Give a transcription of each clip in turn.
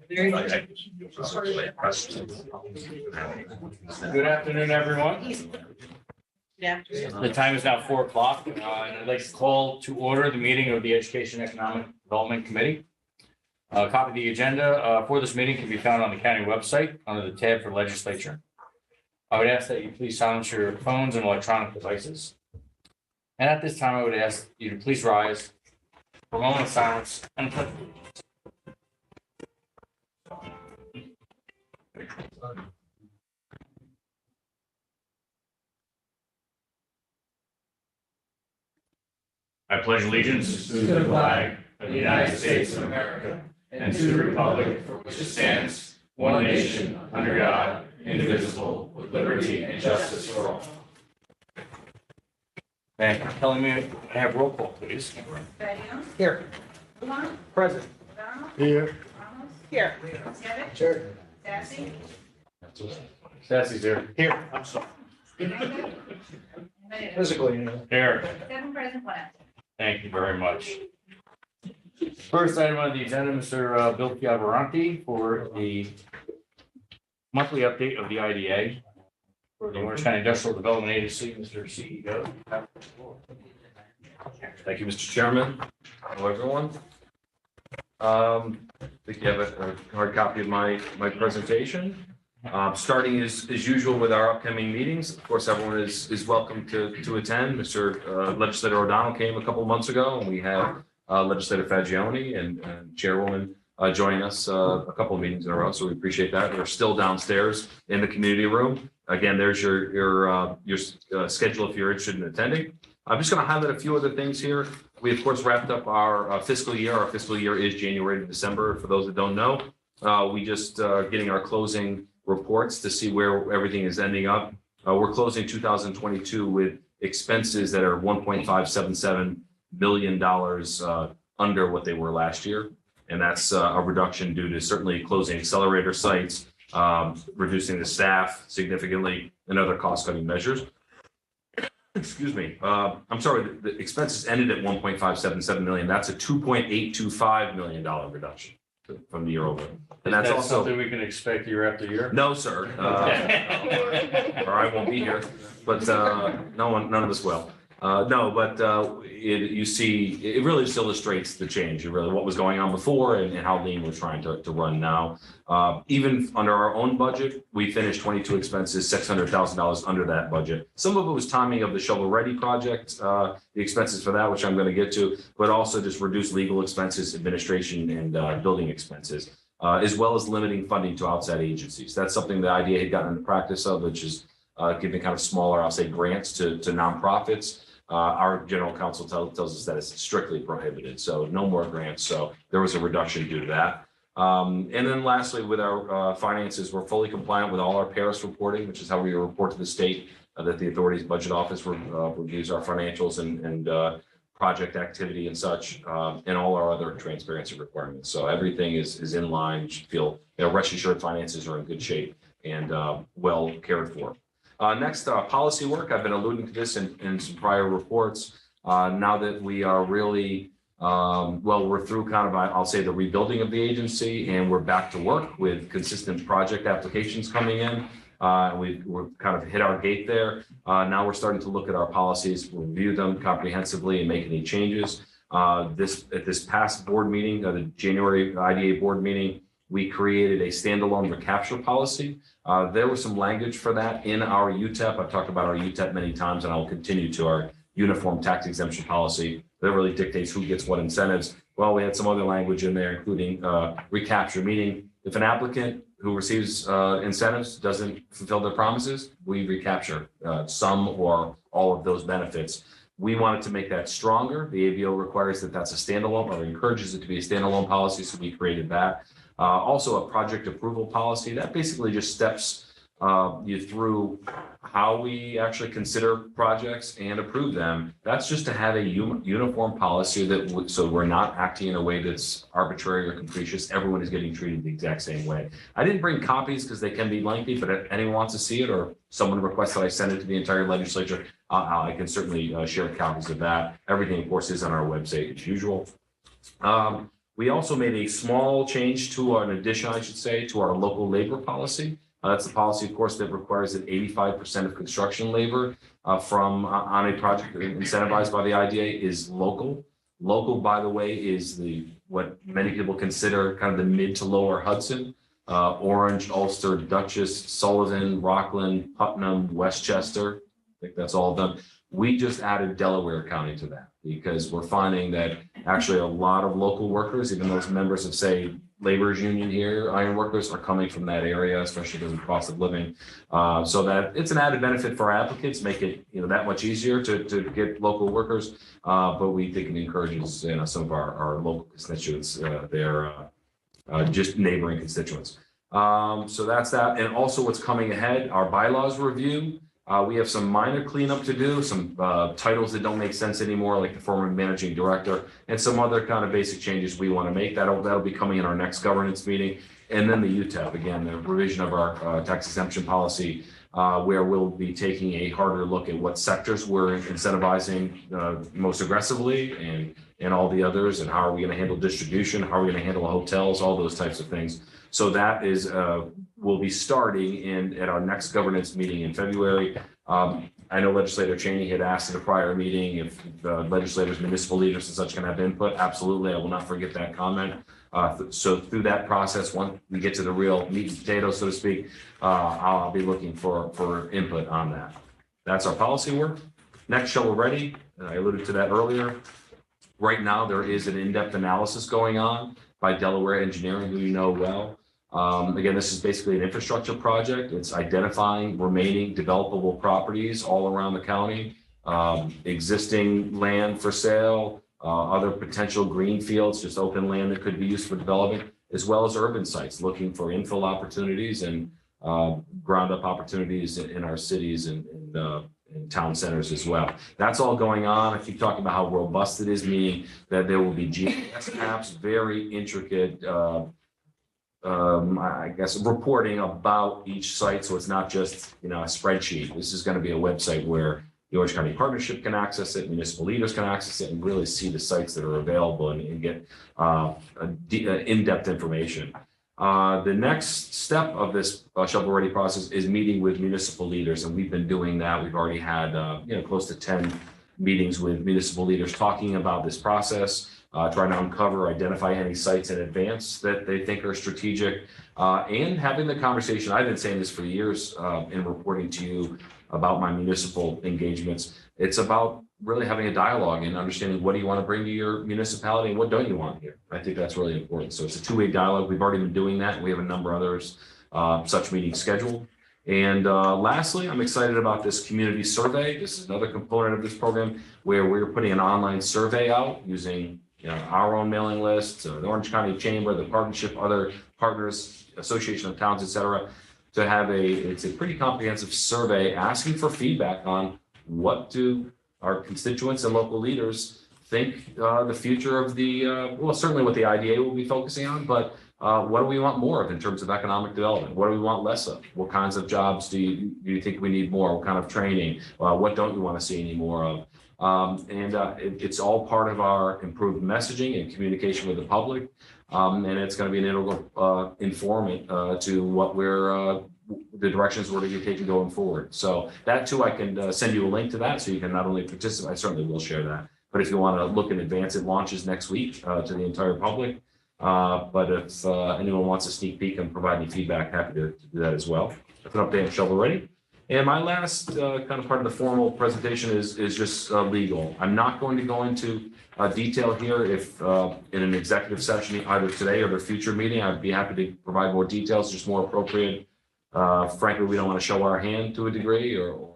Good afternoon, everyone. Yeah. The time is now 4 o'clock, and I'd like to call to order the meeting of the Education Economic Development Committee. A copy of the agenda for this meeting can be found on the county website under the tab for legislature. I would ask that you please silence your phones and electronic devices. And at this time, I would ask you to please rise for a moment of silence and pledge allegiance. I pledge allegiance to the flag of the United States of America and to the republic for which it stands, one nation, under God, indivisible, with liberty and justice for all. Thank you. Telling me I have roll call, please. Here. Present. Here. Here. Sure. Sassy. Sassy's here. Here. I'm sorry. Physically, you know. Here. 7 present, 1 absent. Thank you very much. First item on the agenda, Mr. Bill Chiaveranti for the monthly update of the IDA for the Orange County Industrial Development Agency. Mr. CEO. Thank you, Mr. Chairman. Hello, everyone. I think you have a hard copy of my presentation. Starting as usual with our upcoming meetings. Of course, everyone is welcome to attend. Mr. Legislator O'Donnell came a couple of months ago, and we have Legislator Fagioni and Chairwoman joining us a couple of meetings in a row. So we appreciate that. We're still downstairs in the community room. Again, there's your schedule if you're interested in attending. I'm just going to highlight a few other things here. We, of course, wrapped up our fiscal year. Our fiscal year is January to December. For those that don't know, we just getting our closing reports to see where everything is ending up. We're closing 2022 with expenses that are $1.577 billion under what they were last year. And that's a reduction due to certainly closing accelerator sites, reducing the staff significantly, and other cost-cutting measures. Excuse me. I'm sorry, the expenses ended at $1.577 million. That's a $2.825 million reduction from the year over. And that's also something we can expect year after year. No, sir. Or I won't be here. But none of us will. You see, it really just illustrates the change. Really, what was going on before and how lean we're trying to run now. Even under our own budget, we finished 22 expenses $600,000 under that budget. Some of it was timing of the shovel ready project, the expenses for that, which I'm going to get to, but also just reduced legal expenses, administration, and building expenses. As well as limiting funding to outside agencies. That's something the IDA had gotten into practice of, which is giving kind of smaller, I'll say, grants to nonprofits. Our general counsel tells us that it's strictly prohibited, so no more grants. So there was a reduction due to that. And then lastly, with our finances, we're fully compliant with all our Paris reporting, which is how we report to the state that the authority's budget office reviews our financials and project activity and such, and all our other transparency requirements. So everything is in line. You should feel, rest assured finances are in good shape and well cared for. Next, policy work. I've been alluding to this in some prior reports. Now that we are really, we're through kind of, I'll say, the rebuilding of the agency, and we're back to work with consistent project applications coming in. We're kind of hit our gate there. Now we're starting to look at our policies, review them comprehensively, and make any changes. At this past board meeting, the January IDA board meeting, we created a standalone recapture policy. There was some language for that in our UTEP. I've talked about our UTEP many times, and I will continue to our uniform tax exemption policy that really dictates who gets what incentives. Well, we had some other language in there, including recapture, meaning if an applicant who receives incentives doesn't fulfill their promises, we recapture some or all of those benefits. We wanted to make that stronger. The ABO requires that that's a standalone, or encourages it to be a standalone policy, so we created that. Also a project approval policy that basically just steps you through how we actually consider projects and approve them. That's just to have a uniform policy so we're not acting in a way that's arbitrary or capricious. Everyone is getting treated the exact same way. I didn't bring copies because they can be lengthy, but if anyone wants to see it or someone requests that I send it to the entire legislature, I can certainly share copies of that. Everything, of course, is on our website as usual. We also made a small change to an addition, I should say, to our local labor policy. That's the policy, of course, that requires that 85% of construction labor from on a project incentivized by the IDA is local. Local, by the way, is what many people consider kind of the mid to lower Hudson. Orange, Ulster, Dutchess, Sullivan, Rockland, Putnam, Westchester. I think that's all of them. We just added Delaware County to that because we're finding that actually a lot of local workers, even those members of, say, laborers union here, iron workers, are coming from that area, especially because of the cost of living. So that it's an added benefit for our applicants, make it that much easier to get local workers. But we think it encourages some of our local constituents, their just neighboring constituents. So that's that. And also what's coming ahead, our bylaws review. We have some minor cleanup to do, some titles that don't make sense anymore, like the former managing director, and some other kind of basic changes we want to make. That'll be coming in our next governance meeting. And then the UTEP, again, the revision of our tax exemption policy, where we'll be taking a harder look at what sectors we're incentivizing most aggressively and all the others, and how are we going to handle distribution, how are we going to handle hotels, all those types of things. So that is will be starting at our next governance meeting in February. I know Legislator Cheney had asked at a prior meeting if legislators, municipal leaders and such can have input. Absolutely, I will not forget that comment. So through that process, once we get to the real meat and potatoes, so to speak, I'll be looking for input on that. That's our policy work. Next, shovel ready. I alluded to that earlier. Right now, there is an in-depth analysis going on by Delaware Engineering, who you know well. Again, this is basically an infrastructure project. It's identifying remaining developable properties all around the county, existing land for sale, other potential green fields, just open land that could be used for development, as well as urban sites, looking for infill opportunities and ground up opportunities in our cities and town centers as well. That's all going on. I keep talking about how robust it is, meaning that there will be GPS maps, very intricate I guess reporting about each site. So it's not just, a spreadsheet. This is going to be a website where the Orange County Partnership can access it, municipal leaders can access it, and really see the sites that are available and get in-depth information. The next step of this shovel ready process is meeting with municipal leaders. And we've been doing that. We've already had, close to 10 meetings with municipal leaders talking about this process. Trying to identify any sites in advance that they think are strategic, and having the conversation. I've been saying this for years in reporting to you about my municipal engagements. It's about really having a dialogue and understanding what do you want to bring to your municipality and what don't you want here. I think that's really important. So it's a two-way dialogue. We've already been doing that. We have a number of others such meetings scheduled. And lastly, I'm excited about this community survey. This is another component of this program where we're putting an online survey out using our own mailing list, the Orange County Chamber, the partnership, other partners, Association of Towns, et cetera, to have it's a pretty comprehensive survey asking for feedback on what do our constituents and local leaders think the future of certainly what the IDA will be focusing on, but what do we want more of in terms of economic development? What do we want less of? What kinds of jobs do you think we need more? What kind of training? What don't you want to see any more of? It's all part of our improved messaging and communication with the public. And it's going to be an integral informant to what the directions we're going to be taking going forward. So that too, I can send you a link to that so you can not only participate, I certainly will share that, but if you want to look in advance, it launches next week to the entire public. But if anyone wants a sneak peek and provide any feedback, happy to do that as well. That's an update on shovel ready. And my last kind of part of the formal presentation is just legal. I'm not going to go into detail here. If in an executive session, either today or the future meeting, I'd be happy to provide more details, just more appropriate. Frankly, we don't want to show our hand to a degree or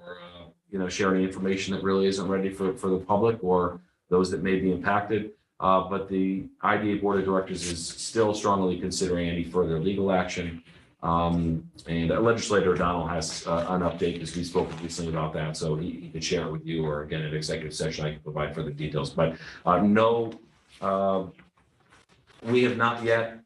share any information that really isn't ready for the public or those that may be impacted. But the IDA Board of Directors is still strongly considering any further legal action. And Legislator O'Donnell has an update because we spoke recently about that, so he could share it with you, or again, at executive session, I can provide further details. But no, we have not yet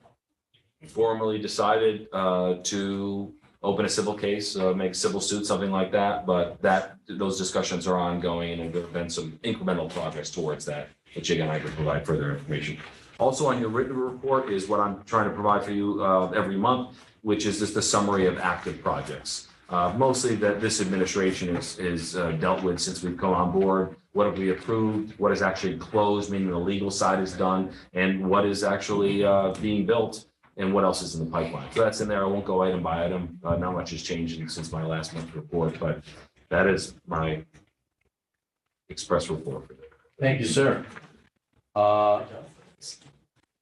formally decided to open a civil case, make civil suit, something like that. But those discussions are ongoing, and there have been some incremental progress towards that, which again, I can provide further information. Also on your written report is what I'm trying to provide for you every month, which is just a summary of active projects. Mostly that this administration is dealt with since we've come on board. What have we approved? What is actually closed, meaning the legal side is done, and what is actually being built, and what else is in the pipeline. So that's in there. I won't go item by item. Not much has changed since my last month's report, but that is my express report. Thank you, sir.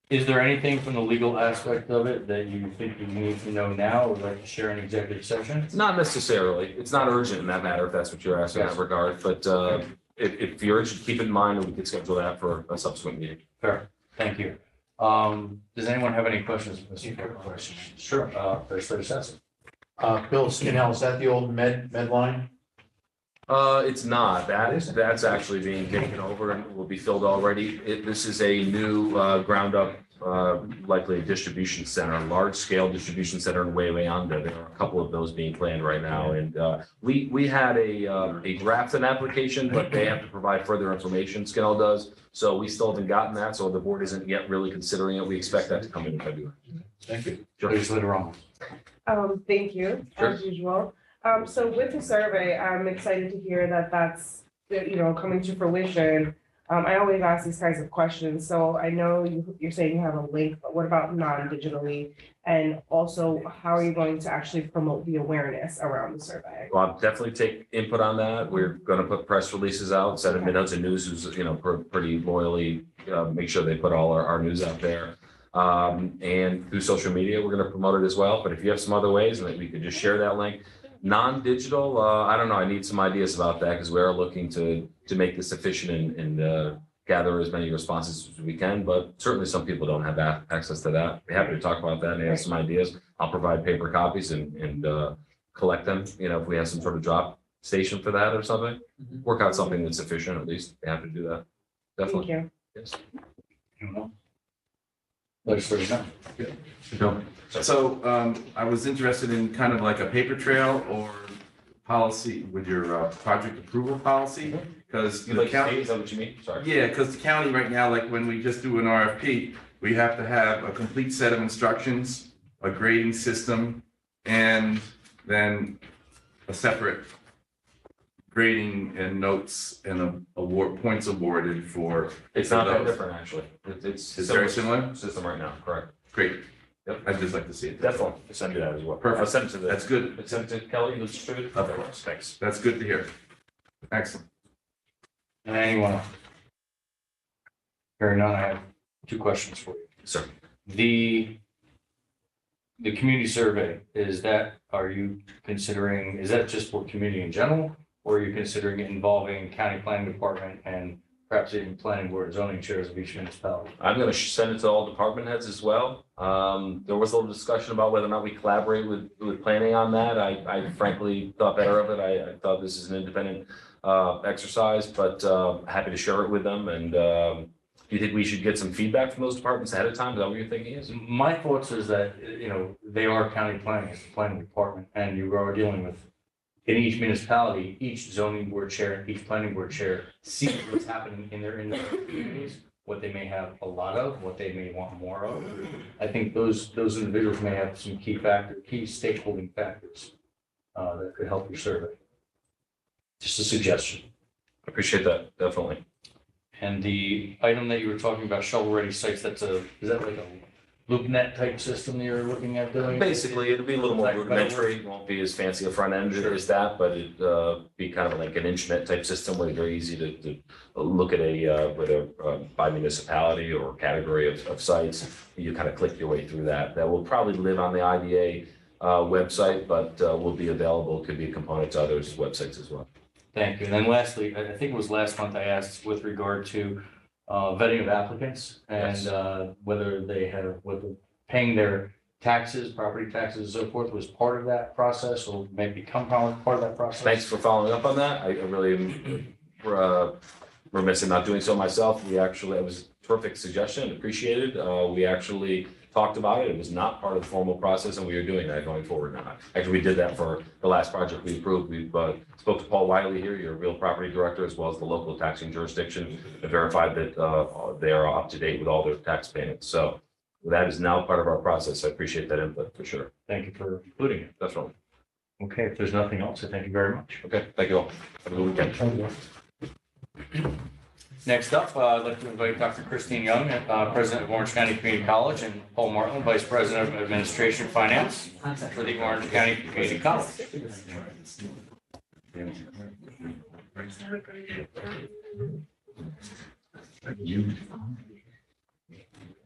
Is there anything from the legal aspect of it that you think you need to know now or would like to share in executive session? Not necessarily. It's not urgent in that matter, if that's what you're asking in that regard, but if you're interested, keep it in mind, and we could schedule that for a subsequent meeting. Fair, thank you. Does anyone have any questions? Mr. Clerk? Sure, First Lady Sassy. Bill Skinnell, is that the old med line? It's not. That's actually being taken over and will be filled already. This is a new ground up, likely a distribution center, a large scale distribution center in Wayanda. There are a couple of those being planned right now. And we had a drafted application, but they have to provide further information. Skinnell does. So we still haven't gotten that. So the board isn't yet really considering it. We expect that to come in February. Thank you. Sure. Legislator Ramos. Thank you, Sure. as usual. So with the survey, I'm excited to hear that that's, coming to fruition. I always ask these kinds of questions. So I know you're saying you have a link, but what about non-digitally? And also, how are you going to actually promote the awareness around the survey? Well, I'll definitely take input on that. We're going to put press releases out. 7 Minutes of News is, pretty loyally make sure they put all our news out there. And through social media, we're going to promote it as well. But if you have some other ways, and we could just share that link. Non-digital, I don't know. I need some ideas about that because we are looking to make this efficient and gather as many responses as we can. But certainly some people don't have access to that. Be happy to talk about that and have some ideas. I'll provide paper copies and collect them. If we have some sort of drop station for that or something, work out something that's efficient at least. Be happy to do that. Definitely. Thank you. Yes. Legislator Young. So I was interested in kind of like a paper trail or policy with your project approval policy, because You the like county, is that what you mean? Sorry. yeah, because the county right now, like when we just do an RFP, we have to have a complete set of instructions, a grading system, and then a separate grading and notes and award points awarded for. It's not that those. different, actually. It's It's very similar? system right now, correct? Great. Yep. I'd just like to see it. Definitely. I'll send you that as well. Perfect. I'll send it to the. That's good. Send it to Kelly, who's distributed? Of course. Thanks. That's good to hear. Excellent. And anyone else? Hearing none, I have 2 questions for you. Sir. The community survey, is that just for community in general? Or are you considering involving county planning department and perhaps even planning board and zoning chairs of each municipality? I'm going to send it to all department heads as well. There was a little discussion about whether or not we collaborate with planning on that. I frankly thought better of it. I thought this is an independent exercise, but happy to share it with them. And do you think we should get some feedback from those departments ahead of time? Is that what you're thinking is? My thoughts is that, they are county planning, it's the planning department, and you are dealing with, in each municipality, each zoning board chair, each planning board chair sees what's happening in their individual communities, what they may have a lot of, what they may want more of. I think those individuals may have some key stakeholding factors that could help your survey. Just a suggestion. Appreciate that, definitely. And the item that you were talking about, shovel-ready sites, is that like a LoopNet type system that you're looking at doing? Basically, it'll be a little more Like, rudimentary. It won't be as fancy a front end as that, but it'd be kind of like an intranet type system where it's very easy to look at by municipality or category of sites. You kind of click your way through that. That will probably live on the IDA website, but will be available, could be a component to others' websites as well. Thank you. And then lastly, I think it was last month I asked with regard to vetting of applicants and whether paying their taxes, property taxes and so forth was part of that process or may become part of that process. Thanks for following up on that. I really am remiss in not doing so myself. I was perfect suggestion, appreciated. We actually talked about it. It was not part of the formal process, and we are doing that going forward now. Actually, we did that for the last project we approved. We spoke to Paul Wiley here, your real property director, as well as the local taxing jurisdiction, and verified that they are up to date with all their tax payments. So that is now part of our process. I appreciate that input for sure. Thank you for including it. That's right. Okay, if there's nothing else, I thank you very much. Okay, thank you all. Have a good weekend. Next up, I'd like to invite Dr. Christine Young, President of Orange County Community College, and Paul Martin, Vice President of Administration and Finance for the Orange County Community College.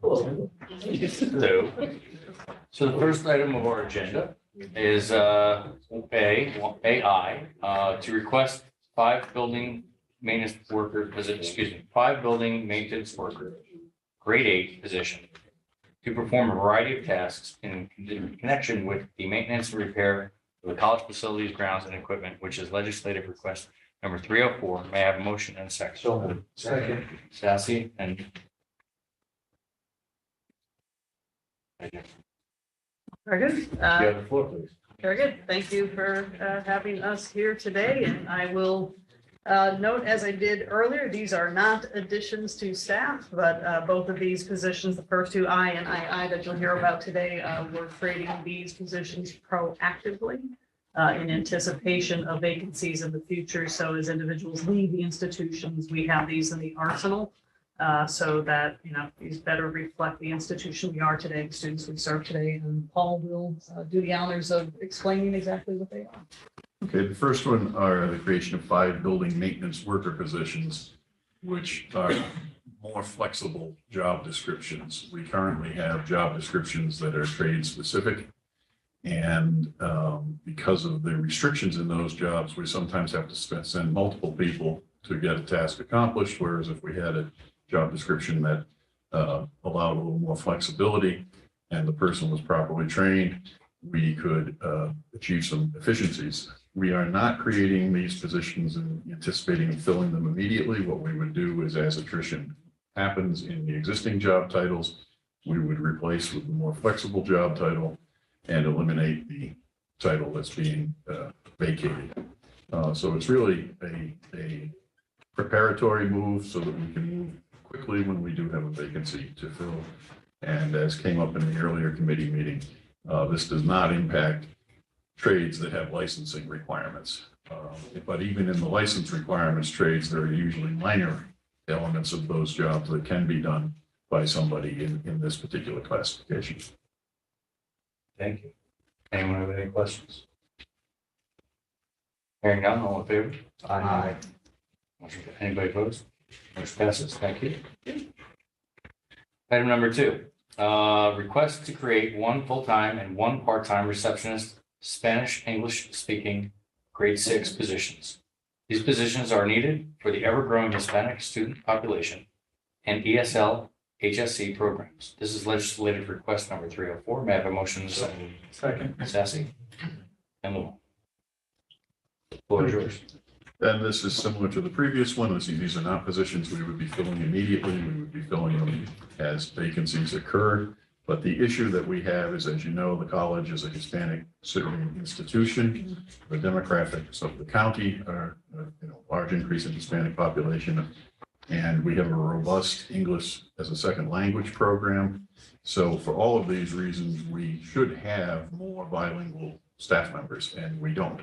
Hello. So the first item of our agenda is AI, to request five building maintenance worker, grade 8 position to perform a variety of tasks in connection with the maintenance and repair of the college facilities, grounds, and equipment, which is legislative request number 304. May I have a motion and a second? So moved. Second. Sassy and Very good. you have the floor, please. Very good. Thank you for having us here today. And I will note, as I did earlier, these are not additions to staff, but both of these positions, the first two I and II that you'll hear about today, we're creating these positions proactively in anticipation of vacancies in the future. So as individuals leave the institutions, we have these in the arsenal. So that, these better reflect the institution we are today, the students we serve today. And Paul will do the honors of explaining exactly what they are. Okay, the first one are the creation of 5 building maintenance worker positions, which are more flexible job descriptions. We currently have job descriptions that are trade specific. And because of the restrictions in those jobs, we sometimes have to send multiple people to get a task accomplished. Whereas if we had a job description that allowed a little more flexibility and the person was properly trained, we could achieve some efficiencies. We are not creating these positions and anticipating filling them immediately. What we would do is, as attrition happens in the existing job titles, we would replace with a more flexible job title and eliminate the title that's being vacated. So it's really a preparatory move so that we can move quickly when we do have a vacancy to fill. And as came up in the earlier committee meeting, this does not impact trades that have licensing requirements. But even in the license requirements trades, there are usually minor elements of those jobs that can be done by somebody in this particular classification. Thank you. Anyone have any questions? Hearing none, all in favor? Aye. Anybody opposed? Motion passes. Thank you. Item number 2, request to create 1 full-time and 1 part-time receptionist, Spanish, English speaking, grade 6 positions. These positions are needed for the ever-growing Hispanic student population and ESL HSC programs. This is legislative request number 304. May I have a motion and a second? Second. Sassy and Lewin. Floor is yours. And this is similar to the previous one. These are not positions we would be filling immediately. We would be filling them as vacancies occur. But the issue that we have is, as you know, the college is a Hispanic serving institution. The demographics of the county are, large increase in Hispanic population. And we have a robust English as a second language program. So for all of these reasons, we should have more bilingual staff members, and we don't.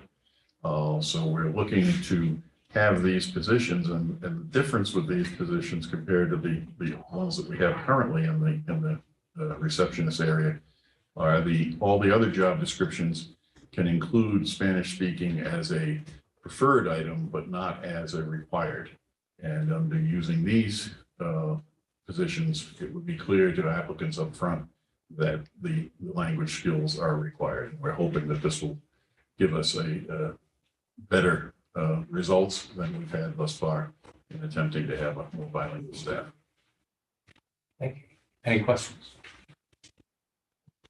So we're looking to have these positions, and the difference with these positions compared to the ones that we have currently in the receptionist area are all the other job descriptions can include Spanish speaking as a preferred item, but not as a required. And under using these positions, it would be clear to applicants up front that the language skills are required. We're hoping that this will give us a better results than we've had thus far in attempting to have a more bilingual staff. Thank you. Any questions?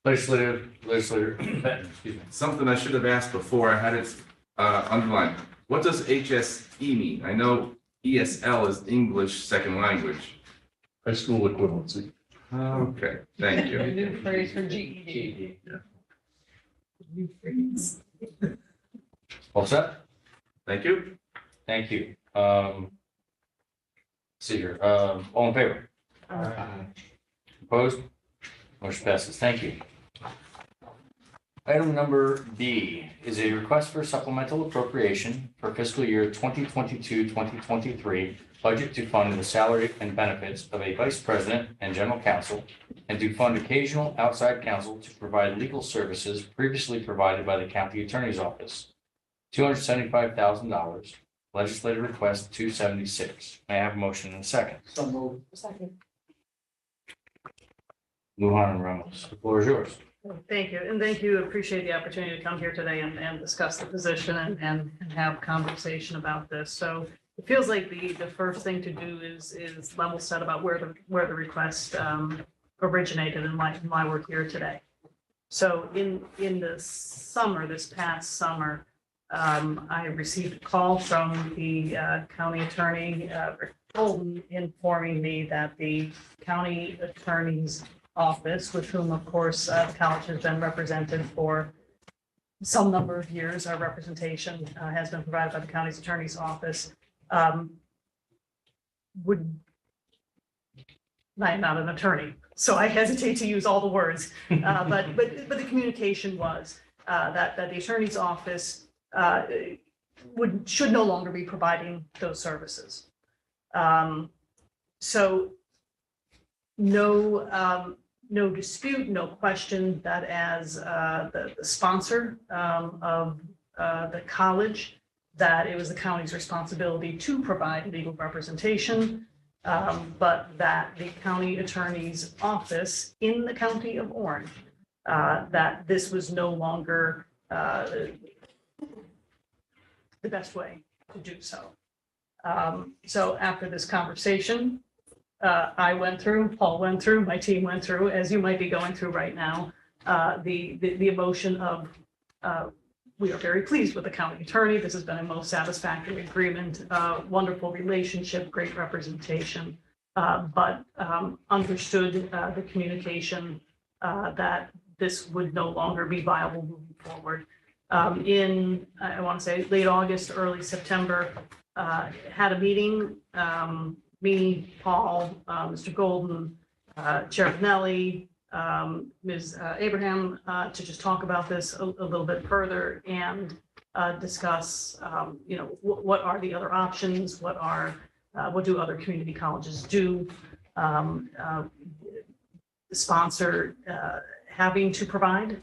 Legislator, excuse me. Something I should have asked before, I had it underlined. What does HSE mean? I know ESL is English second language. high school equivalency. Okay, thank you. New phrase for GED. New phrase. All set? Thank you. Thank you. See here, all in favor? Opposed? Motion passes. Thank you. Item number B is a request for supplemental appropriation for fiscal year 2022-2023 budget to fund the salary and benefits of a vice president and general counsel and to fund occasional outside counsel to provide legal services previously provided by the county attorney's office. $275,000. Legislative request 276. May I have a motion in a second? So moved. Second. Luhan and Ramos. The floor is yours. Thank you, and thank you. Appreciate the opportunity to come here today and discuss the position and have conversation about this. So it feels like the first thing to do is level set about where the request originated and why we're here today. So in the summer, this past summer, I received a call from the county attorney, Rick Golden, informing me that the county attorney's office, with whom, of course, the college has been represented for some number of years. Our representation has been provided by the county's attorney's office. I am not an attorney, so I hesitate to use all the words, but the communication was that the attorney's office should no longer be providing those services. So no dispute, no question that as the sponsor of the college, that it was the county's responsibility to provide legal representation, but that the county attorney's office in the county of Orange, that this was no longer the best way to do so. So after this conversation, I went through, Paul went through, my team went through, as you might be going through right now, the emotion of we are very pleased with the county attorney. This has been a most satisfactory agreement, wonderful relationship, great representation, but understood the communication that this would no longer be viable moving forward. In, I want to say, late August, early September, had a meeting, me, Paul, Mr. Golden, Chair Pinelli, Ms. Abraham, to just talk about this a little bit further and discuss, what are the other options? What do other community colleges do? Sponsor having to provide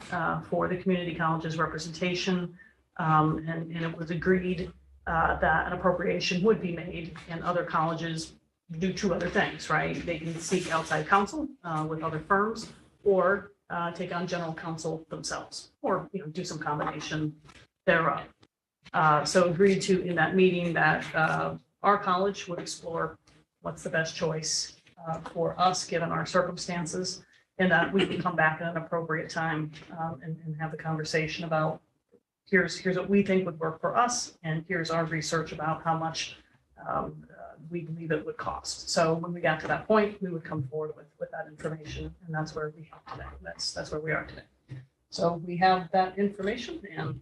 for the community colleges representation, and it was agreed that an appropriation would be made, and other colleges do two other things, right? They can seek outside counsel with other firms, or take on general counsel themselves, or do some combination thereof. So agreed to in that meeting that our college would explore what's the best choice for us given our circumstances, and that we would come back at an appropriate time and have the conversation about here's what we think would work for us, and here's our research about how much we believe it would cost. So when we got to that point, we would come forward with that information, and that's where we are today. That's where we are today. So we have that information, and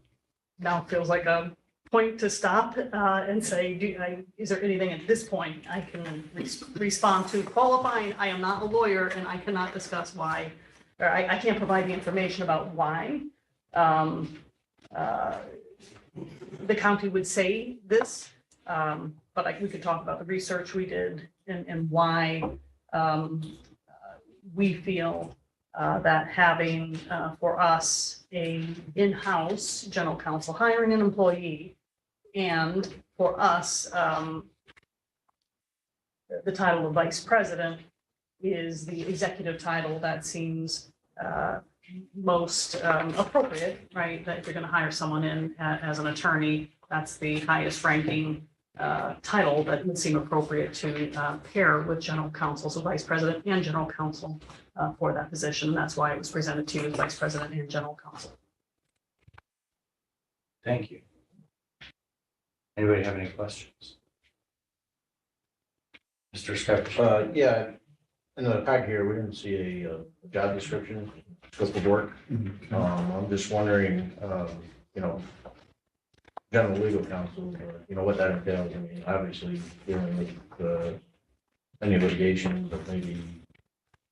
now it feels like a point to stop and say, is there anything at this point I can respond to qualifying? I am not a lawyer, and I cannot discuss why, or I can't provide the information about why the county would say this. But we could talk about the research we did and why we feel that having for us a in-house general counsel hiring an employee, and for us the title of vice president is the executive title that seems most appropriate, right? That if you're going to hire someone in as an attorney, that's the highest ranking title that would seem appropriate to pair with general counsel, so vice president and general counsel for that position. And that's why it was presented to you as vice president and general counsel. Thank you. Anybody have any questions? Mr. Scarpelli? Yeah, In the pack here, we didn't see a job description, scope of work. I'm just wondering, you know, general legal counsel, what that entails. I mean, obviously dealing with any litigation, but maybe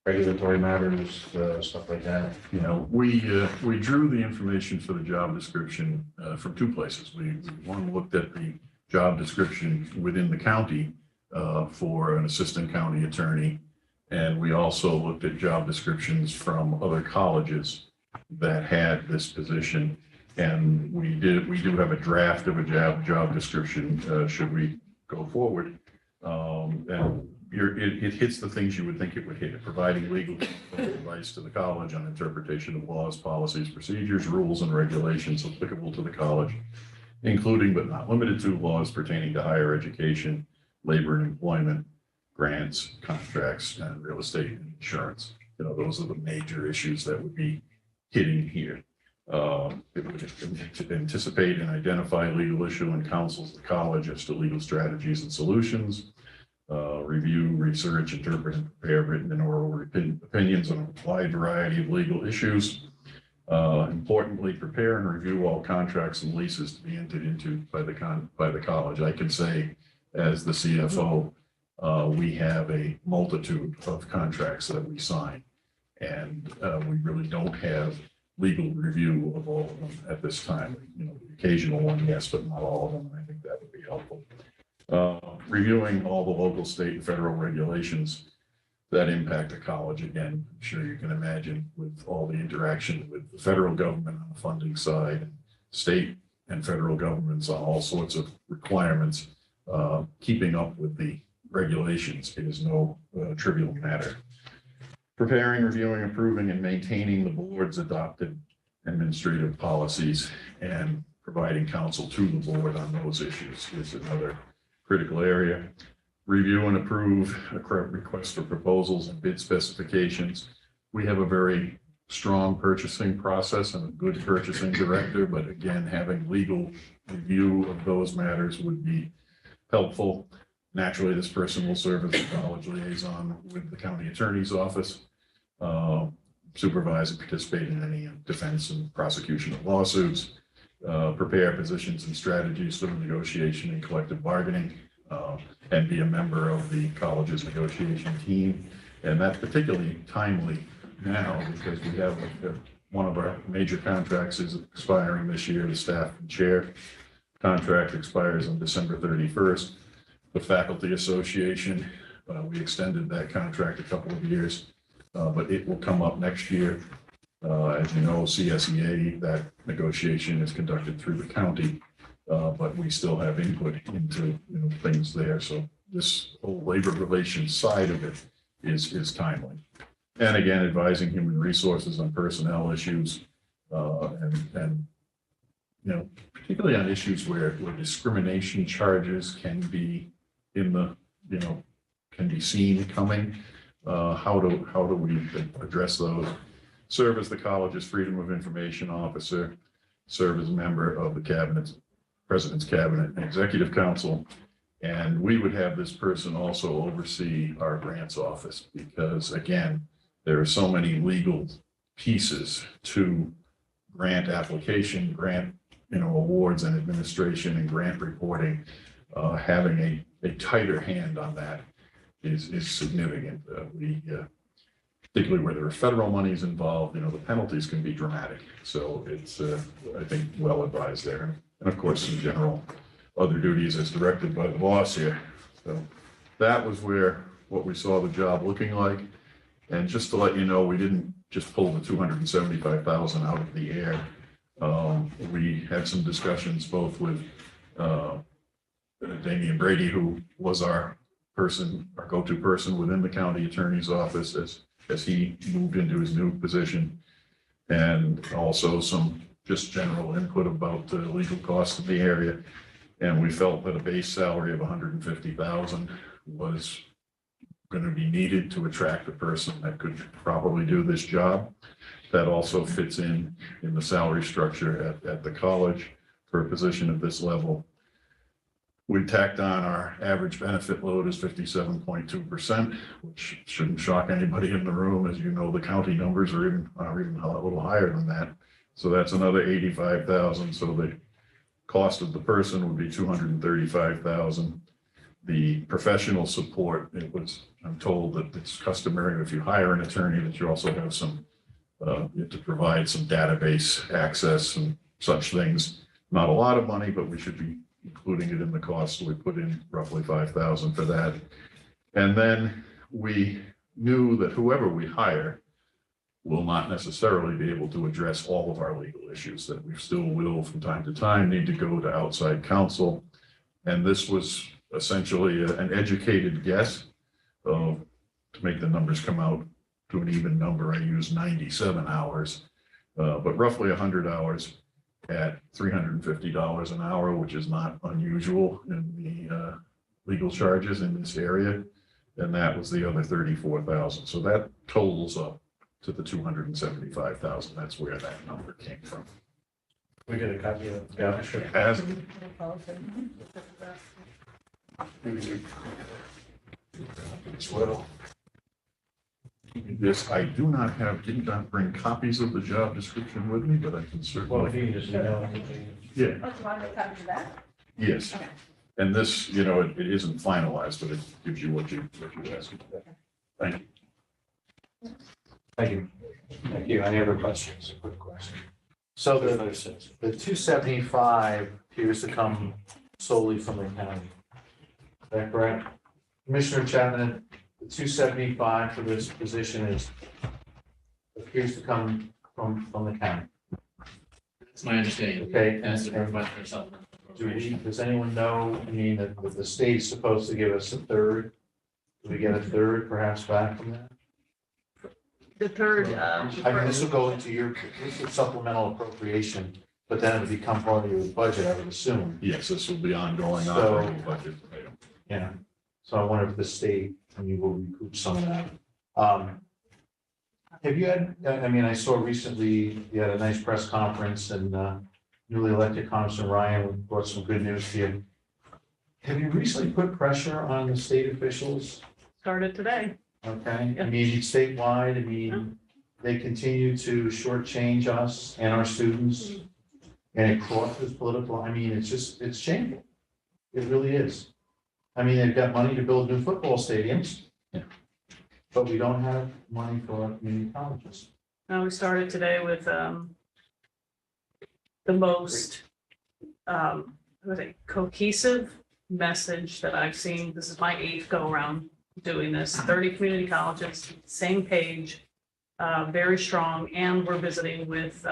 regulatory matters, stuff like that. You know, we drew the information for the job description from two places. One looked at the job description within the county for an assistant county attorney. And we also looked at job descriptions from other colleges that had this position. And we do have a draft of a job description, should we go forward. And it hits the things you would think it would hit, providing legal advice to the college on interpretation of laws, policies, procedures, rules, and regulations applicable to the college, including but not limited to laws pertaining to higher education, labor and employment, grants, contracts, and real estate and insurance. Those are the major issues that would be hitting here. It would anticipate and identify legal issue and counsels the college as to legal strategies and solutions, review, research, interpret, and prepare written and oral opinions on a wide variety of legal issues. Importantly, prepare and review all contracts and leases to be entered into by the college. I can say, as the CFO, we have a multitude of contracts that we sign, and we really don't have legal review of all of them at this time. The occasional one, yes, but not all of them. I think that would be helpful. Reviewing all the local, state, and federal regulations that impact the college. Again, I'm sure you can imagine with all the interaction with the federal government on the funding side, and state and federal governments on all sorts of requirements, keeping up with the regulations is no trivial matter. Preparing, reviewing, approving, and maintaining the board's adopted administrative policies and providing counsel to the board on those issues is another critical area. Review and approve requests for proposals and bid specifications. We have a very strong purchasing process and a good purchasing director, but again, having legal review of those matters would be helpful. Naturally, this person will serve as the college liaison with the county attorney's office, supervise and participate in any defense and prosecution of lawsuits, prepare positions and strategies for the negotiation and collective bargaining, and be a member of the college's negotiation team. And that's particularly timely now because we have one of our major contracts is expiring this year. The staff and chair contract expires on December 31st. The faculty association, we extended that contract a couple of years, but it will come up next year. As you know, CSEA, that negotiation is conducted through the county, but we still have input into things there. So this whole labor relations side of it is timely. And again, advising human resources on personnel issues, and particularly on issues where discrimination charges can be can be seen coming. How do we address those? Serve as the college's Freedom of Information officer, serve as a member of the President's Cabinet and Executive Council. And we would have this person also oversee our grants office because, again, there are so many legal pieces to grant application, grant awards and administration and grant reporting. Having a tighter hand on that is significant. Particularly where there are federal monies involved, the penalties can be dramatic. So it's, I think, well advised there. And of course, in general, other duties as directed by the boss here. So that was what we saw the job looking like. And just to let you know, we didn't just pull the 275,000 out of the air. We had some discussions both with Damian Brady, who was our go-to person within the county attorney's office as he moved into his new position, and also some just general input about the legal costs of the area. And we felt that a base salary of 150,000 was going to be needed to attract a person that could probably do this job. That also fits in the salary structure at the college for a position at this level. We tacked on our average benefit load is 57.2%, which shouldn't shock anybody in the room. As you know, the county numbers are even a little higher than that. So that's another 85,000. So the cost of the person would be 235,000. The professional support, I'm told that it's customary if you hire an attorney that you also have some, you have to provide some database access and such things. Not a lot of money, but we should be including it in the cost. So we put in roughly 5,000 for that. And then we knew that whoever we hire will not necessarily be able to address all of our legal issues, that we still will from time to time need to go to outside counsel. And this was essentially an educated guess to make the numbers come out to an even number. I used 97 hours, but roughly 100 hours at $350 an hour, which is not unusual in the legal charges in this area. And that was the other 34,000. So that totals up to the 275,000. That's where that number came from. We get a copy of the job description. As well. This, I did not bring copies of the job description with me, but I can Well, if certainly, you can just email it to me. yeah, Oh, do you want to copy of that? yes. Okay. And this, it isn't finalized, but it gives you what you asked. Thank you. Thank you. Thank you. Any other questions? Quick question. So the 275 appears to come solely from the county. Is that correct? Commissioner Chapman, the 275 for this position appears to come from the county. That's my understanding. Okay, That's and provided for supplemental appropriation. does anyone know, I mean, that the state's supposed to give us a third? Do we get a third perhaps back from that? The third, I mean, this will go into this is supplemental appropriation, but then it'll become part of your budget, I would assume. Yes, this will be ongoing So- operating budget item. Yeah, so I wonder if the state, will recoup some of that. Have you had, I mean, I saw recently, you had a nice press conference and newly elected Congressman Ryan brought some good news to you. Have you recently put pressure on the state officials? started today. Okay, I mean, statewide, I mean, they continue to shortchange us and our students. And it crosses political, I mean, it's shameful. It really is. I mean, they've got money to build new football stadiums. But we don't have money for our community colleges. We started today with the most cohesive message that I've seen. This is my 8th go around doing this. 30 community colleges, same page, very strong, and we're visiting with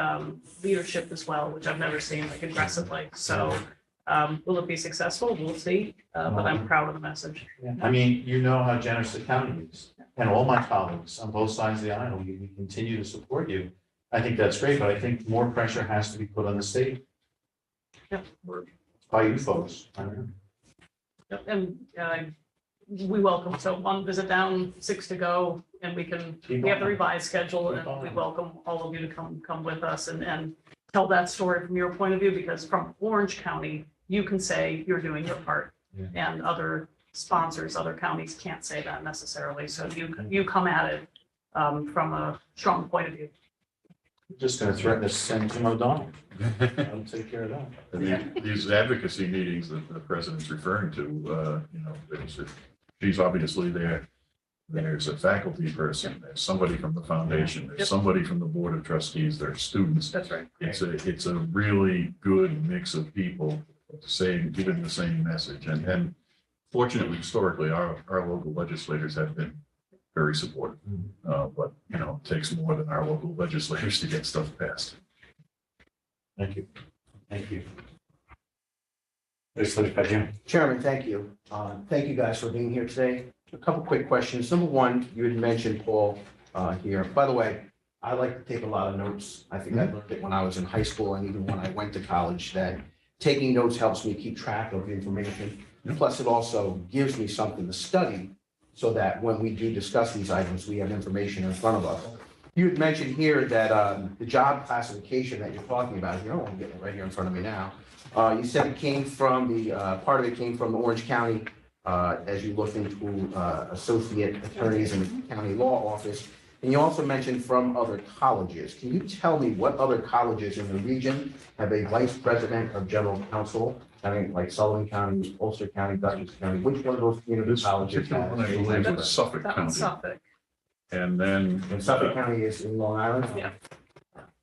leadership as well, which I've never seen like aggressively. So will it be successful? We'll see. But I'm proud of the message. I mean, you know how generous the county is. And all my colleagues on both sides of the aisle, we continue to support you. I think that's great, but I think more pressure has to be put on the state Yep. by you folks. I don't know. Yep, and we welcome, so 1 visit down, 6 to go, and we have the revised schedule, and we welcome all of you to come with us and tell that story from your point of view, because from Orange County, you can say you're doing your part. Yeah. And other sponsors, other counties can't say that necessarily, so you come at it from a strong point of view. Just gonna threaten to send Jim O'Donnell. I'll take care of that. And these advocacy meetings that the president's referring to, she's obviously there. There's a faculty person, there's somebody from the foundation, there's Yep. somebody from the board of trustees, there's students. That's right. It's a really good mix of people giving the same message. And fortunately, historically, our local legislators have been very supportive. But, it takes more than our local legislators to get stuff passed. Thank you. Thank you. Legislative Jim. Chairman, thank you. Thank you guys for being here today. A couple quick questions. Number one, you had mentioned Paul here. By the way, I like to take a lot of notes. I think I learned it when I was in high school and even when I went to college, that taking notes helps me keep track of information. Plus, it also gives me something to study so that when we do discuss these items, we have information in front of us. You had mentioned here that the job classification that you're talking about, you know, I'm getting it right here in front of me now. You said it came from part of it came from the Orange County, as you looked into associate attorneys in the county law office. And you also mentioned from other colleges. Can you tell me what other colleges in the region have a vice president of general counsel? I mean, like Sullivan County, Ulster County, Dutchess County, which one of those community This colleges particular one, I has? believe, was Suffolk That County. was Suffolk. And then, And Suffolk County is in Long Island? Yeah.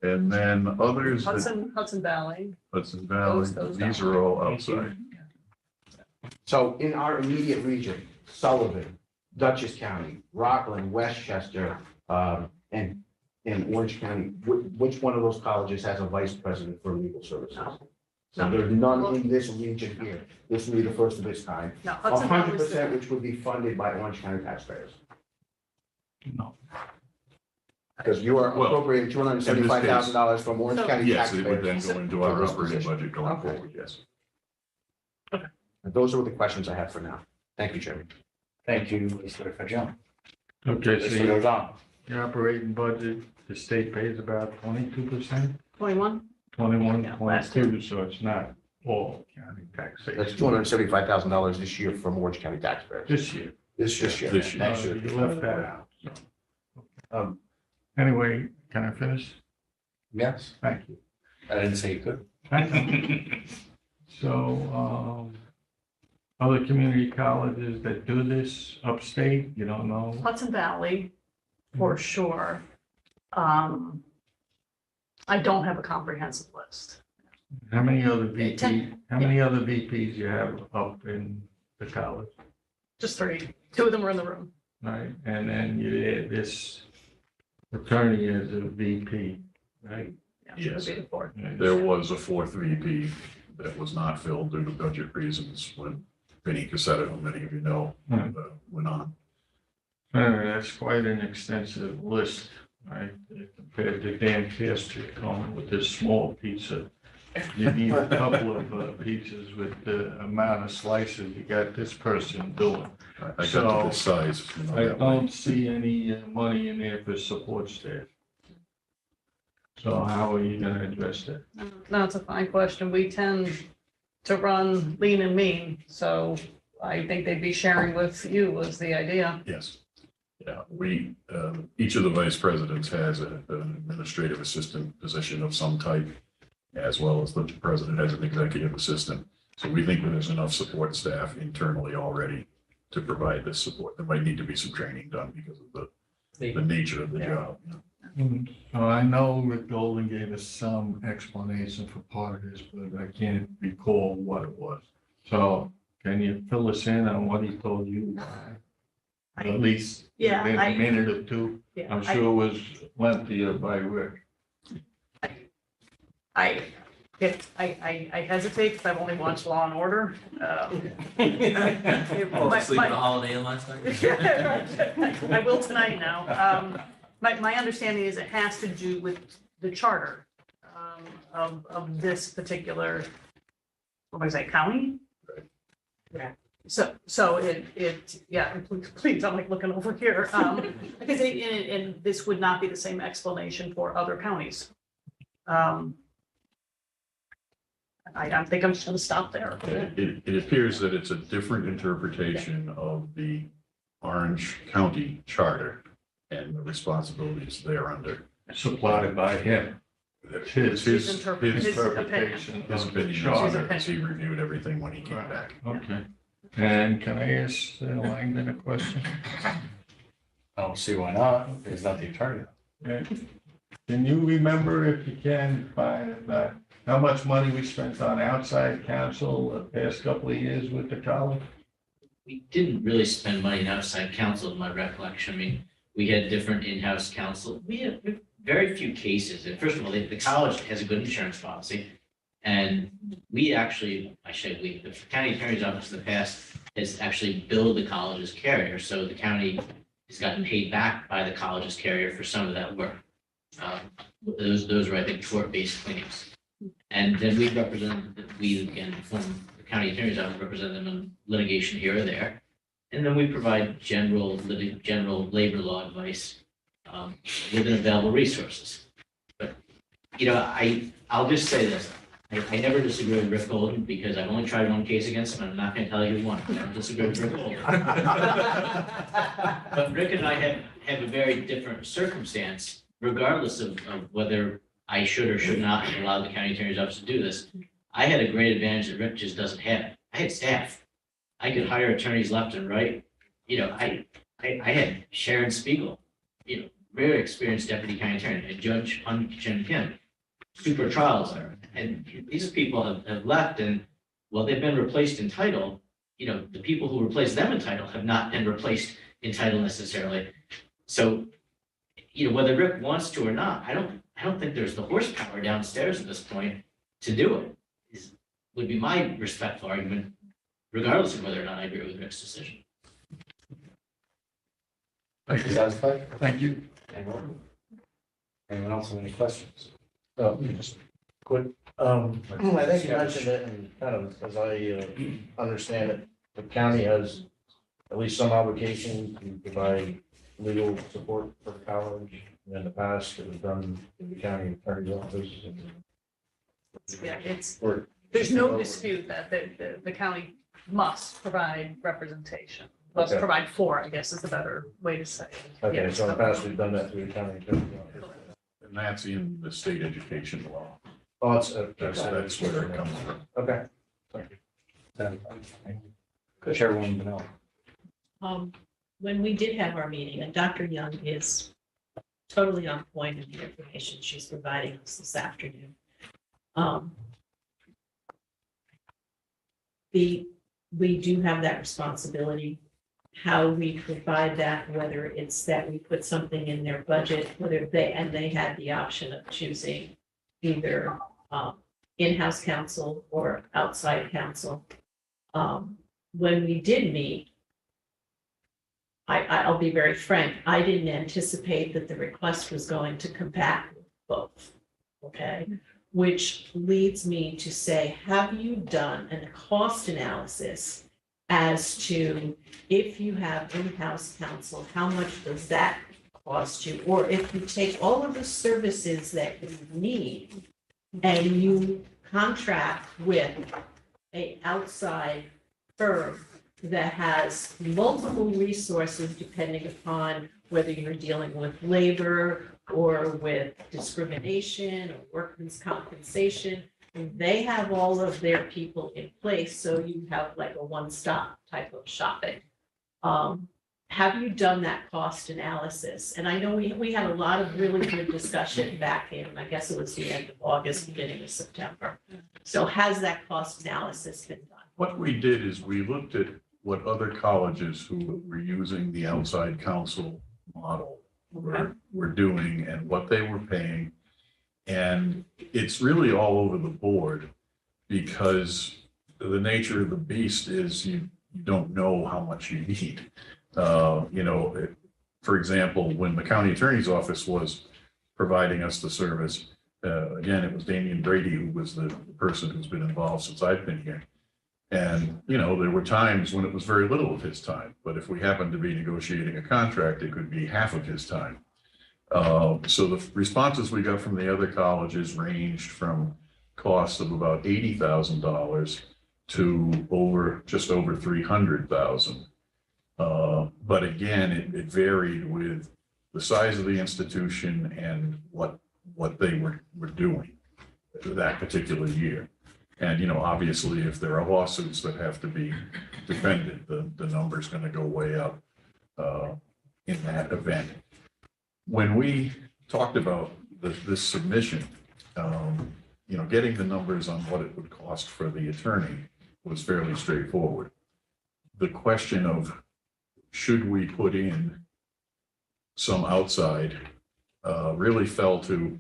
and then others, that- Hudson Valley. Hudson Valley, Those these are all outside. So in our immediate region, Sullivan, Dutchess County, Rockland, Westchester, and Orange County, which one of those colleges has a vice president for legal services? So there's none in this region here. This will be the first of its kind. No, Hudson 100%, Valley. which would be funded by Orange County taxpayers. No. Because you are Well, appropriating $275,000 from Orange So- County Yes, it would taxpayers. then go into our For this operating position. budget going Okay. forward, yes. And those are the questions I have for now. Thank you, Chairman. Thank you, Mr. Fagion. Okay, Mr. so O'Donnell. your operating budget, the state pays about 22%, 21? 21, Yeah, last year. 22, so it's not all county That's taxation. $275,000 this year from Orange County taxpayers. This year. This year. This year. Next year. You left that out. Um, Anyway, can I finish? Yes, Thank you. I didn't say you could. So, other community colleges that do this upstate, you don't know? Hudson Valley, for sure. I don't have a comprehensive list. How many other Ten. VPs you have up in the college, Just 3. 2 of them are in the room. right? And then you add this attorney as a VP, right? Yeah, so it would Yes. be the 4th. There was a fourth VP that was not filled due to budget reasons when Vinnie Cassetta, who many of you know, went on. That's quite an extensive list, right? Compared to Dan Castor coming with this small pizza. You need a couple of pieces with the amount of slices you got this person doing. I got to this size. you know, I that way. don't see any money in there for support staff. So how are you gonna address that? No, it's a fine question. We tend to run lean and mean, so I think they'd be sharing with you was the idea. Yes. Yeah, we, each of the vice presidents has an administrative assistant position of some type, as well as the president has an executive assistant. So we think that there's enough support staff internally already to provide this support. There might need to be some training done because of the nature of the job. you know. So I know Rick Golden gave us some explanation for part of this, but I can't recall what it was. So can you fill us in on what he told you? At least Yeah, in I- a minute or two. Yeah, I'm sure it was lengthier by Rick. I hesitate because I've only watched Law and Order. Sleep on a holiday in last night. I will tonight now. My understanding is it has to do with the charter of this particular, what was that, county? Yeah. So it, yeah, please, I'm like looking over here. Because and this would not be the same explanation for other counties. I think I'm just gonna stop there. It appears that it's a different interpretation of the Orange County Charter and the responsibilities they're Supplied by him. His His opinion. interpretation His of the opinion, charter. as he reviewed everything when he came Right, back. okay. And can I ask Langdon a question? I don't see why not. He's not the attorney. Can you remember, if you can, find how much money we spent on outside counsel the past couple of years with the college? We didn't really spend money on outside counsel, in my recollection. I mean, we had different in-house counsel. We had very few cases. And first of all, the college has a good insurance policy. And we actually, the county attorney's office in the past has actually billed the college's carrier. So the county has gotten paid back by the college's carrier for some of that work. Those were, I think, tort-based claims. And then we again, from the county attorney's office, represent them in litigation here or there. And then we provide general labor law advice within available resources. But, I'll just say this. I never disagree with Rick Golden because I've only tried one case against him, and I'm not gonna tell you who won. I don't disagree with Rick Golden. But Rick and I have a very different circumstance, regardless of whether I should or should not allow the county attorney's office to do this. I had a great advantage that Rick just doesn't have. I had staff. I could hire attorneys left and right. I had Sharon Spiegel, very experienced deputy county attorney, and Judge Hun Chin Kim, super trials lawyer. And these people have left and, well, they've been replaced in title. The people who replaced them in title have not been replaced in title necessarily. So, whether Rick wants to or not, I don't think there's the horsepower downstairs at this point to do it. Would be my respectful argument, regardless of whether or not I agree with Rick's decision. Thank you. Satisfied? Thank you. Anyone else have any questions? Just quick. I think you mentioned it, and kind of, as I understand it, the county has at least some obligation to provide legal support for the college. In the past, it was done in the county attorney's office. Yeah, Or there's no dispute that the county must provide representation. Must Okay. provide for, I guess is the better way to say it. Okay, Yes. so in the past, we've done that through the county attorney's office. And that's in the state education law. Oh, it's, That's where it comes from. okay. Chairwoman Bennell. When we did have our meeting, and Dr. Young is totally on point in the information she's providing us this afternoon. We do have that responsibility. How we provide that, whether it's that we put something in their budget, whether they had the option of choosing either in-house counsel or outside counsel. When we did meet, I'll be very frank, I didn't anticipate that the request was going to come back with both, okay? Which leads me to say, have you done a cost analysis as to if you have in-house counsel, how much does that cost you? Or if you take all of the services that you need and you contract with an outside firm that has multiple resources depending upon whether you're dealing with labor or with discrimination or workman's compensation. They have all of their people in place, so you have like a one-stop type of shopping. Have you done that cost analysis? And I know we had a lot of really good discussion back in, I guess it was the end of August, beginning of September. So has that cost analysis been done? What we did is we looked at what other colleges who were using the outside counsel model were doing and what they were paying. And it's really all over the board because the nature of the beast is you don't know how much you need. For example, when the county attorney's office was providing us the service, again, it was Damian Brady who was the person who's been involved since I've been here. And, there were times when it was very little of his time, but if we happened to be negotiating a contract, it could be half of his time. So the responses we got from the other colleges ranged from costs of about $80,000 to just over $300,000. But again, it varied with the size of the institution and what they were doing that particular year. And, obviously, if there are lawsuits that have to be defended, the number's going to go way up in that event. When we talked about this submission, getting the numbers on what it would cost for the attorney was fairly straightforward. The question of should we put in some outside really fell to,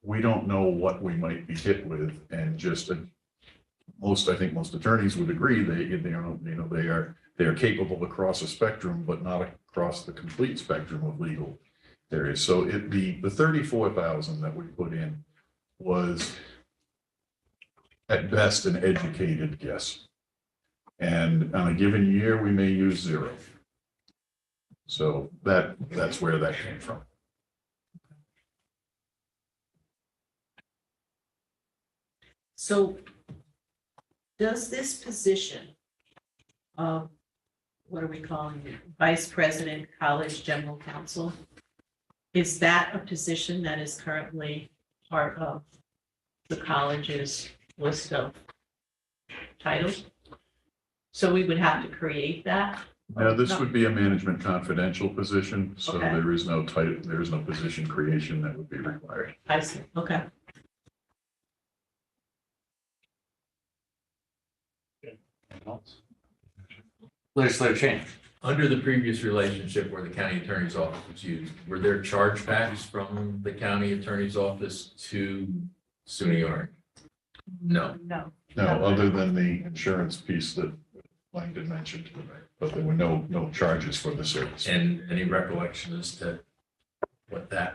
we don't know what we might be hit with, and I think most attorneys would agree they are capable across a spectrum, but not across the complete spectrum of legal areas. So the 34,000 that we put in was at best an educated guess, and on a given year we may use zero. So that's where that came from. So does this position of, what are we calling it, Vice President, College General Counsel, is that a position that is currently part of the college's list of titles? So we would have to create that? Now, this would be a management confidential position, so Okay. there is no title, there is no position creation that would be required. I see, okay. Anything else? Legislative change. Under the previous relationship where the county attorney's office was used, were there chargebacks from the county attorney's office to SUNY Oregon? No. No. No, other than the insurance piece that Langdon mentioned, but there were no charges for the service. And any recollection as to what that,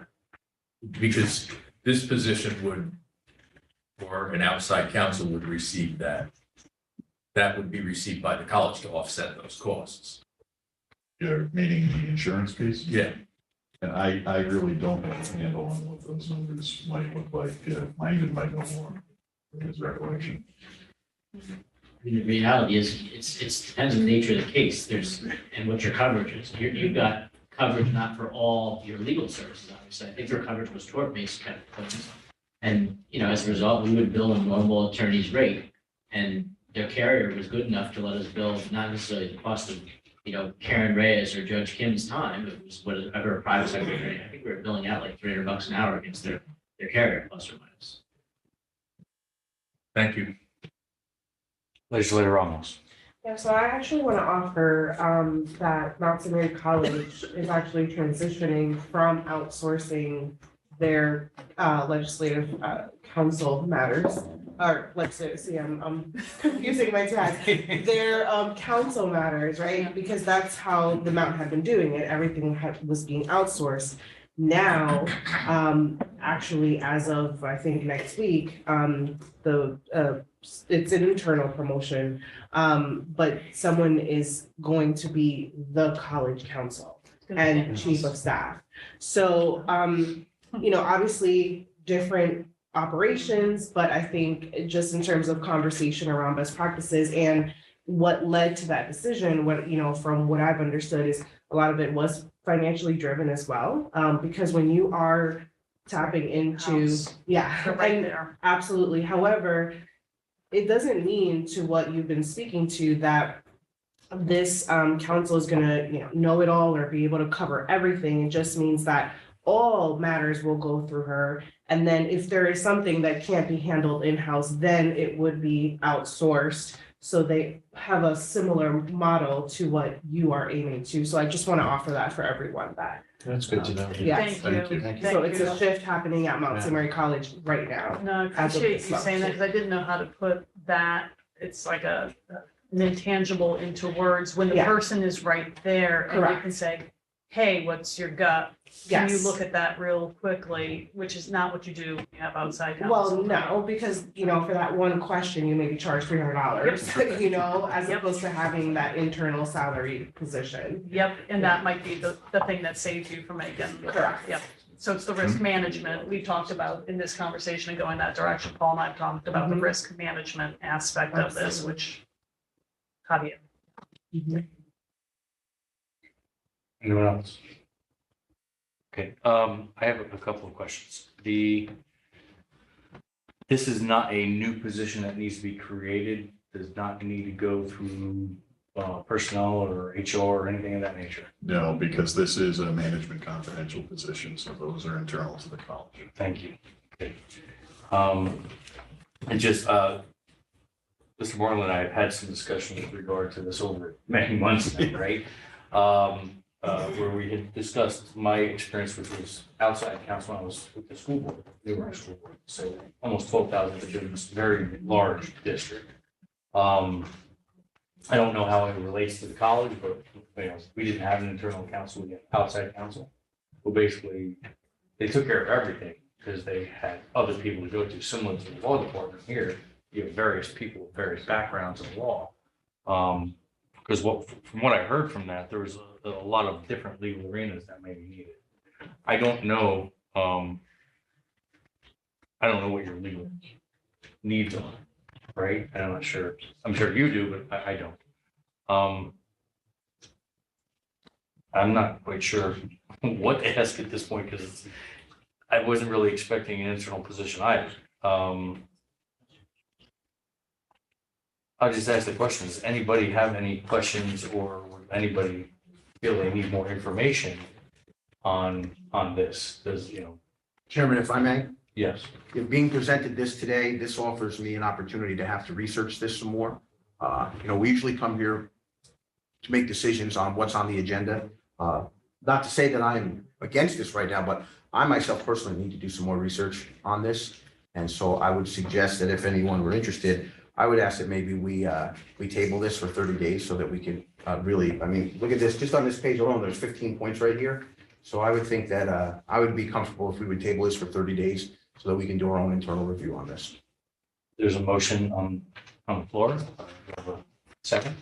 because this position would, or an outside counsel would receive that. That would be received by the college to offset those costs. You're meaning the insurance piece? Yeah. And I really don't have a handle on what those numbers might look like. Langdon might know more in his recollection. The reality is, it depends on the nature of the case, and what your coverage is. You've got coverage not for all your legal services, obviously. I think their coverage was tort-based kind of claims. And, as a result, we would bill a normal attorney's rate, and their carrier was good enough to let us bill not necessarily the cost of, Karen Reyes or Judge Kim's time, it was whatever a private secretary, I think we were billing out like $300 an hour against their carrier, plus or minus. Thank you. Legislator Ramos. Yeah, so I actually want to offer that Mount St. Mary College is actually transitioning from outsourcing their legislative council matters. Or legislative, see, I'm confusing my task. Their council matters, right? Because that's how the Mount had been doing it. Everything was being outsourced. Now, actually, as of, I think, next week, it's an internal promotion, but someone is going to be the college counsel and chief of staff. So, obviously different operations, but I think just in terms of conversation around best practices and what led to that decision, from what I've understood is a lot of it was financially driven as well. Because when you are tapping into, They're right there. absolutely. However, it doesn't mean to what you've been speaking to that this council is gonna, know it all or be able to cover everything. It just means that all matters will go through her. And then if there is something that can't be handled in-house, then it would be outsourced. So they have a similar model to what you are aiming to. So I just want to offer that for everyone that. That's good to know. Yes. Thank you. Thank you. So it's a shift happening at Mount St. Mary College right now. No, I As of appreciate this you saying that, month. because I didn't know how to put that, it's like an intangible into words, when the Yeah. person is right there, and you Correct. can say, hey, what's your gut? Can you Yes. look at that real quickly, which is not what you do when you have outside Well, counsel. no, because, for that one question, you maybe charge $300, as Yep. opposed to having that internal salary position. Yep, and that might be the thing that saves you from making. Correct. Yep, so it's the risk management we talked about in this conversation and going that direction. Paul and I have talked about the Mhm. risk management aspect of this, Absolutely. which, how do you? Anyone else? Okay, I have a couple of questions. This is not a new position that needs to be created, does not need to go through personnel or HR or anything of that nature. No, because this is a management confidential position, so those are internal to the college. Thank you. Okay. And just, Mr. Moreland and I have had some discussion with regard to this over many months now, right? Where we had discussed my experience, which was outside counsel, when I was with the school board, numerous school board, so almost 12,000 students, very large district. I don't know how it relates to the college, but we didn't have an internal counsel, we had outside counsel. Well, basically, they took care of everything because they had other people to go to, similar to the law department here. You have various people, with various backgrounds in law. Because from what I heard from that, there was a lot of different legal arenas that may be needed. I don't know what your legal needs are, right? And I'm not sure, I'm sure you do, but I don't. I'm not quite sure what to ask at this point, because I wasn't really expecting an internal position either. I'll just ask the question, does anybody have any questions, or would anybody feel they need more information on this? Does, Chairman, if I may, yes, if being presented this today, this offers me an opportunity to have to research this some more. We usually come here to make decisions on what's on the agenda. Not to say that I'm against this right now, but I myself personally need to do some more research on this. And so I would suggest that if anyone were interested, I would ask that maybe we table this for 30 days so that we can really, look at this, just on this page alone, there's 15 points right here. So I would think that I would be comfortable if we would table this for 30 days so that we can do our own internal review on this. there's a motion on the floor. Do you have a second?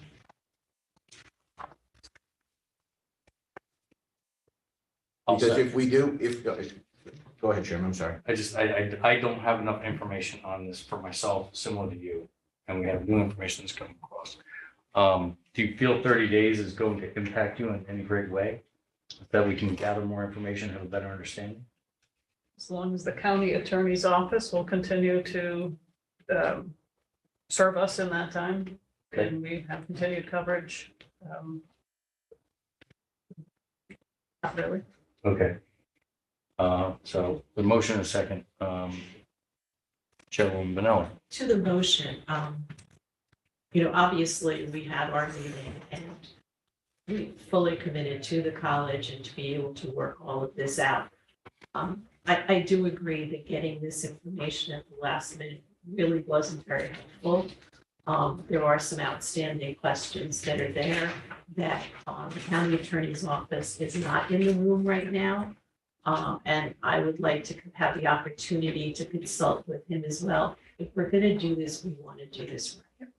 I'll Because second. if we do, go ahead, Chairman, I'm sorry. I don't have enough information on this for myself, similar to you, and we have new information that's coming across. Do you feel 30 days is going to impact you in any great way? That we can gather more information, have a better understanding? As long as the county attorney's office will continue to serve us in that time, Okay. and we have continued coverage. Not really. Okay. So the motion is second. Chairwoman Benella. To the motion, obviously, we had our meeting and we fully committed to the college and to be able to work all of this out. I do agree that getting this information at the last minute really wasn't very helpful. There are some outstanding questions that are there that the county attorney's office is not in the room right now. And I would like to have the opportunity to consult with him as well. If we're going to do this, we want to do this right.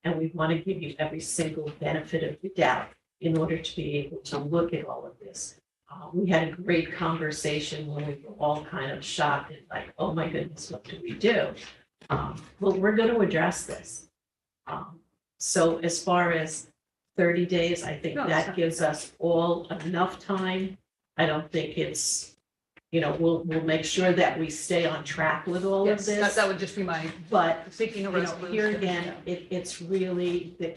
And we want to give you every single benefit of the doubt in order to be able to look at all of this. We had a great conversation when we were all kind of shocked and like, oh my goodness, what do we do? Well, we're going to address this. So as far as 30 days, I think No, that it's gives us all enough time. I don't think it's, we'll make sure that we stay on track with all of Yes, this. that would just be my But, seeking a resolution. here again, it's really that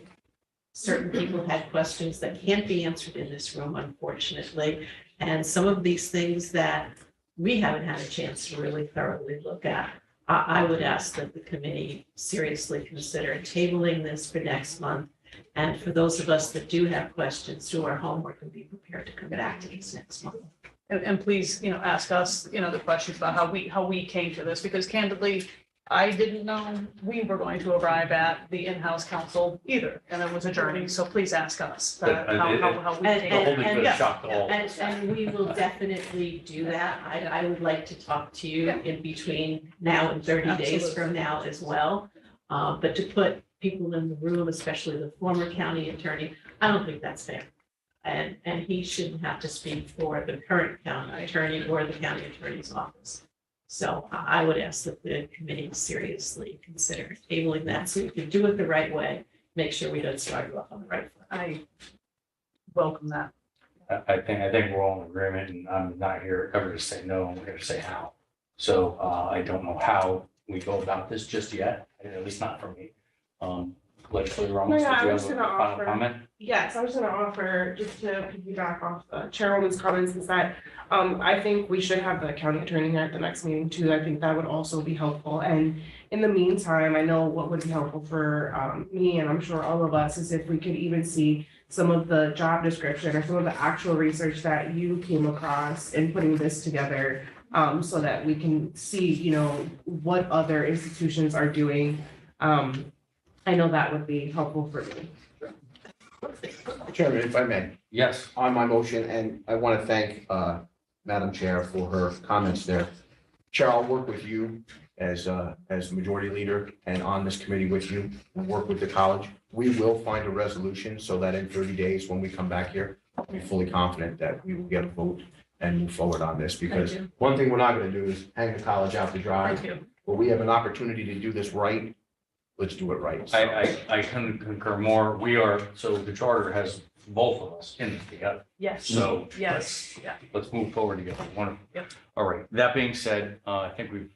certain people had questions that can't be answered in this room, unfortunately. And some of these things that we haven't had a chance to really thoroughly look at. I would ask that the committee seriously consider tabling this for next month. And for those of us that do have questions, do our homework and be prepared to come back to this next month. And please, ask us, the questions about how we came to this, because candidly, I didn't know we were going to arrive at the in-house counsel either, and it was a journey, so please ask us how we And- came. The whole thing could yeah. have shocked all. And we will definitely do that. I would like to talk to you in between now and 30 days Absolutely. from now as well. But to put people in the room, especially the former county attorney, I don't think that's fair. And he shouldn't have to speak for the current county attorney or the county attorney's office. So I would ask that the committee seriously consider tabling that so we can do it the right way, make sure we don't start you off on the right foot. I welcome that. I think we're all in agreement, and I'm not here ever to say no, I'm here to say how. So I don't know how we go about this just yet, at least not for me. Legislator Ramos, Yeah, did I you was have a gonna final offer- comment? Yes, I was gonna offer, just to piggyback off Chairwoman's comments, is that I think we should have the county attorney here at the next meeting too. I think that would also be helpful. And in the meantime, I know what would be helpful for me, and I'm sure all of us, is if we could even see some of the job description or some of the actual research that you came across in putting this together, so that we can see, what other institutions are doing. I know that would be helpful for me. Chairman, if I may, Yes. on my motion, and I want to thank Madam Chair for her comments there. Chair, I'll work with you as majority leader and on this committee with you and work with the college. We will find a resolution so that in 30 days, when we come back here, I'll be fully confident that we will get a vote and move forward on this, because Thank you. one thing we're not gonna do is hang the college out to dry. Thank you. But we have an opportunity to do this right, let's do it right. So- I can concur more. We are, so the charter has both of us in it together. Yes. So Yes, yeah. let's move forward together. Wonderful. Yep. All right. That being said, I think we've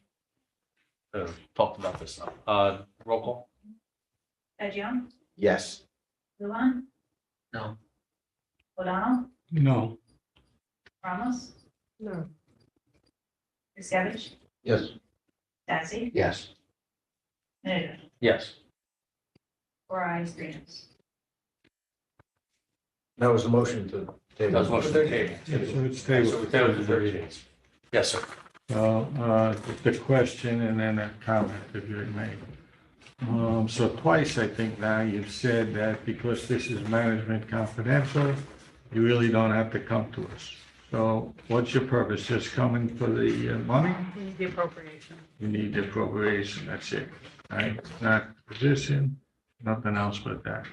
talked about this now. Roll call? Fagion? Yes. Luan? No. O'Donnell? No. Ramos? No. Miscavige? Yes. Sassy? Yes. Mayor? Yes. 4 ayes, 3 noes. That was a motion to table. That was motion to table. So it's So tabled. we tabled for 30 days. Yes, sir. Well, the question and then a comment if you may. So twice, I think now you've said that because this is management confidential, you really don't have to come to us. So what's your purpose? Just coming for the money? We need the appropriation. You need the appropriation, that's it, right? Not position, nothing else but that.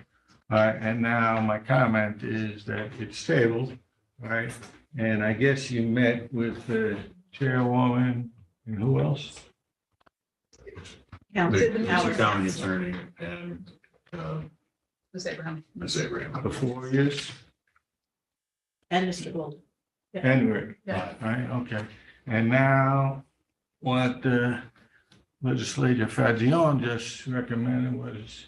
All right, and now my comment is that it's tabled, right? And I guess you met with the chairwoman and who else? The county attorney and Ms. Abraham. Ms. Abraham. The 4 years? And Mr. Gold. And Rick, Yeah. right, okay. And now what Legislator Fagion just recommended was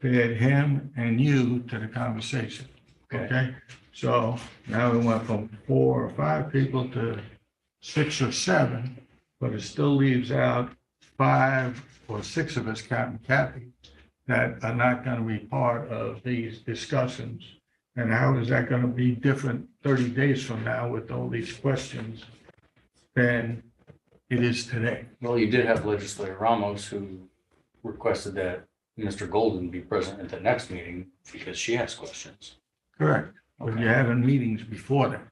to add him and you to the conversation, okay? So now we went from 4 or 5 people to 6 or 7, but it still leaves out 5 or 6 of us, counting Kathy, that are not going to be part of these discussions. And how is that going to be different 30 days from now with all these questions than it is today? Well, you did have legislator Ramos who requested that Mr. Golden be present at the next meeting because she has questions. Correct. But you're having meetings before that.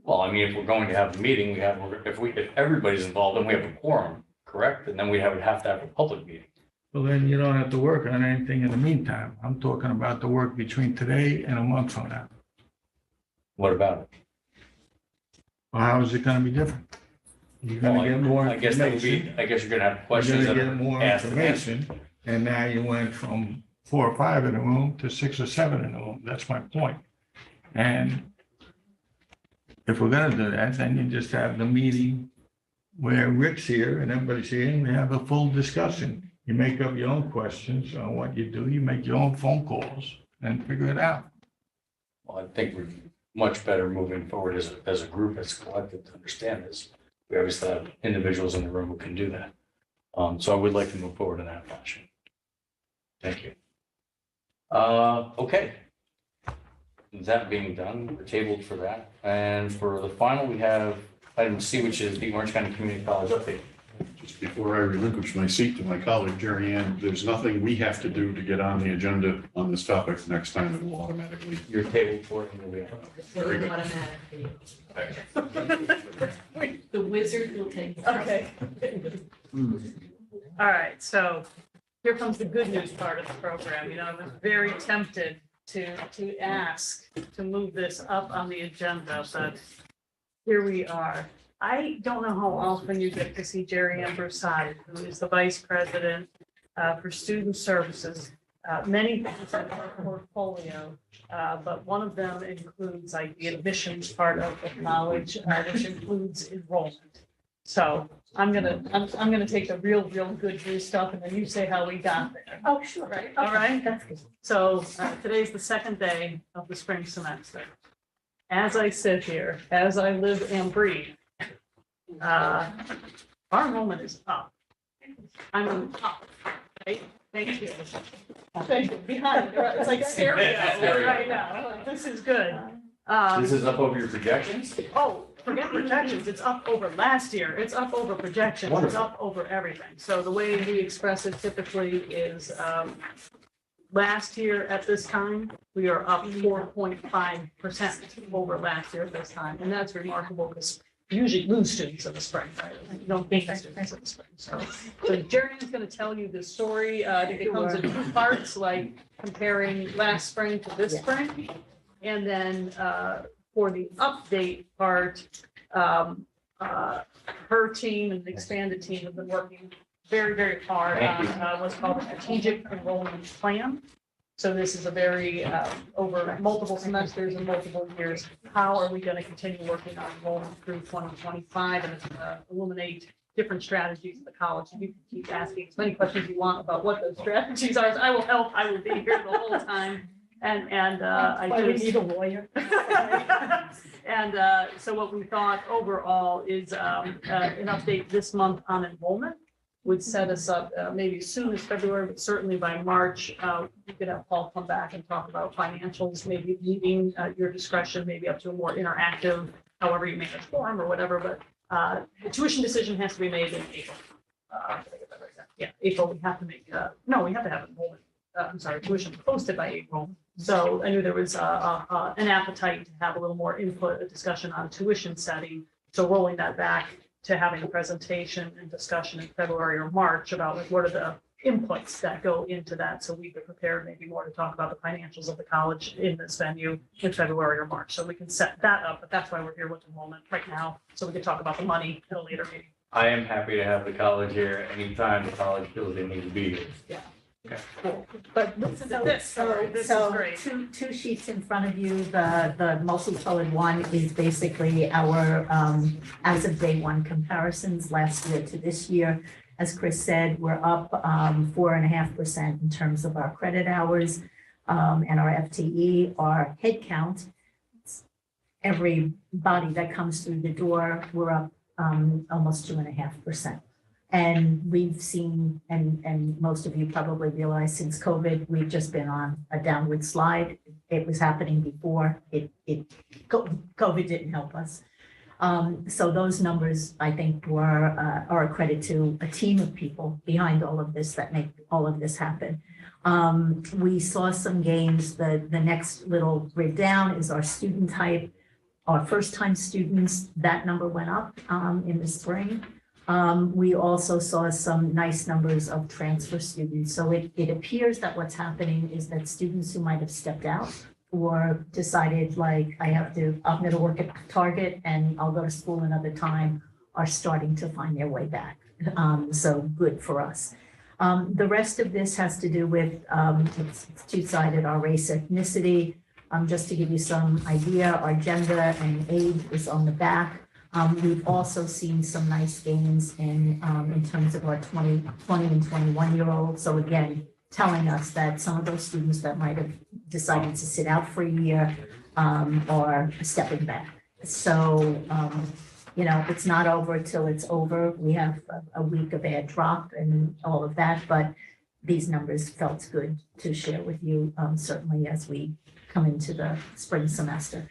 Well, I mean, if we're going to have a meeting, if everybody's involved, then we have a quorum, correct? And then we have to have a public meeting. Well, then you don't have to work on anything in the meantime. I'm talking about the work between today and a month from now. What about it? Well, how is it going to be different? You're going Well, to get more I guess that would information. be, I guess you're gonna have You're questions going that to get more are asked and answered. information. And now you went from 4 or 5 in the room to 6 or 7 in the room. That's my point. And if we're going to do that, then you just have the meeting where Rick's here and everybody's here and we have a full discussion. You make up your own questions on what you do. You make your own phone calls and figure it out. Well, I think we're much better moving forward as a group, as a collective to understand this. We obviously have individuals in the room who can do that. So I would like to move forward in that fashion. Thank you. Okay. That being done, we're tabled for that. And for the final, we have item C, which is the Orange County Community College update. Just before I relinquish my seat to my colleague Jerry Ann, there's nothing we have to do to get on the agenda on this topic. Next time it will automatically. You're tabled for it and we'll be on. Very good. The wizard will take. Okay. All right, so here comes the good news part of the program. You know, I was very tempted to ask to move this up on the agenda, but here we are. I don't know how often you get to see Jerry Ann Broussard, who is the Vice President for Student Services. Many things in our portfolio, but one of them includes like the admissions part of the college, which includes enrollment. So I'm gonna take the real good news stuff and then you say how we got there. Oh, sure. Right, all right? That's good. So today's the second day of the spring semester. As I sit here, as I live and breathe, our enrollment is up. I mean, up, right? Thank you. Thank you. Behind, it's like stereo right now. This is good. This is up over your projections? Oh, forget projections. It's up over last year. It's up over projections. It's up over everything. So the way we express it typically is, last year at this time, we are up 4.5% over last year at this time. And that's remarkable because we usually lose students in the spring, right? You don't gain students in the spring. So Jerry is going to tell you this story. It comes in 2 parts, like comparing last spring to this spring. And then for the update part, her team and the expanded team have been working very, very hard Thank on what's called a strategic enrollment plan. So this is a very, over multiple semesters and multiple years, how are we going to continue working on enrollment through 2025 and illuminate different strategies of the college? You can keep asking as many questions you want about what those strategies are. I will help. I will be here the whole time. And I just need a lawyer. And so what we thought overall is an update this month on enrollment would set us up maybe as soon as February, but certainly by March. We could have Paul come back and talk about financials, maybe leaving your discretion, maybe up to a more interactive, however you make a form or whatever, but the tuition decision has to be made in April. Did I get that right? Yeah, April, we have to make, no, we have to have enrollment, I'm sorry, tuition posted by April. So I knew there was an appetite to have a little more input, a discussion on tuition setting. So rolling that back to having a presentation and discussion in February or March about like what are the inputs that go into that. So we could prepare maybe more to talk about the financials of the college in this venue in February or March. So we can set that up, but that's why we're here with enrollment right now. So we can talk about the money at a later meeting. I am happy to have the college here anytime the college feels they need to be here. Yeah. Okay. Cool. But this is this, so this is great. Two sheets in front of you. The multicolored one is basically our as of day one comparisons last year to this year. As Chris said, we're up 4.5% in terms of our credit hours and our FTE, our head count. Everybody that comes through the door, we're up almost 2.5%. And we've seen, and most of you probably realize since COVID, we've just been on a downward slide. It was happening before. COVID didn't help us. So those numbers, I think, are a credit to a team of people behind all of this that make all of this happen. We saw some gains. The next little grid down is our student type. Our first-time students, that number went up in the spring. We also saw some nice numbers of transfer students. So it appears that what's happening is that students who might have stepped out or decided like, I'm going to work at Target and I'll go to school another time, are starting to find their way back. So good for us. The rest of this has to do with, it's two-sided, our race, ethnicity. Just to give you some idea, our gender and age is on the back. We've also seen some nice gains in terms of our 20 and 21-year-olds. So again, telling us that some of those students that might have decided to sit out for a year are stepping back. So, it's not over till it's over. We have a week of add drop and all of that, but these numbers felt good to share with you, certainly as we come into the spring semester.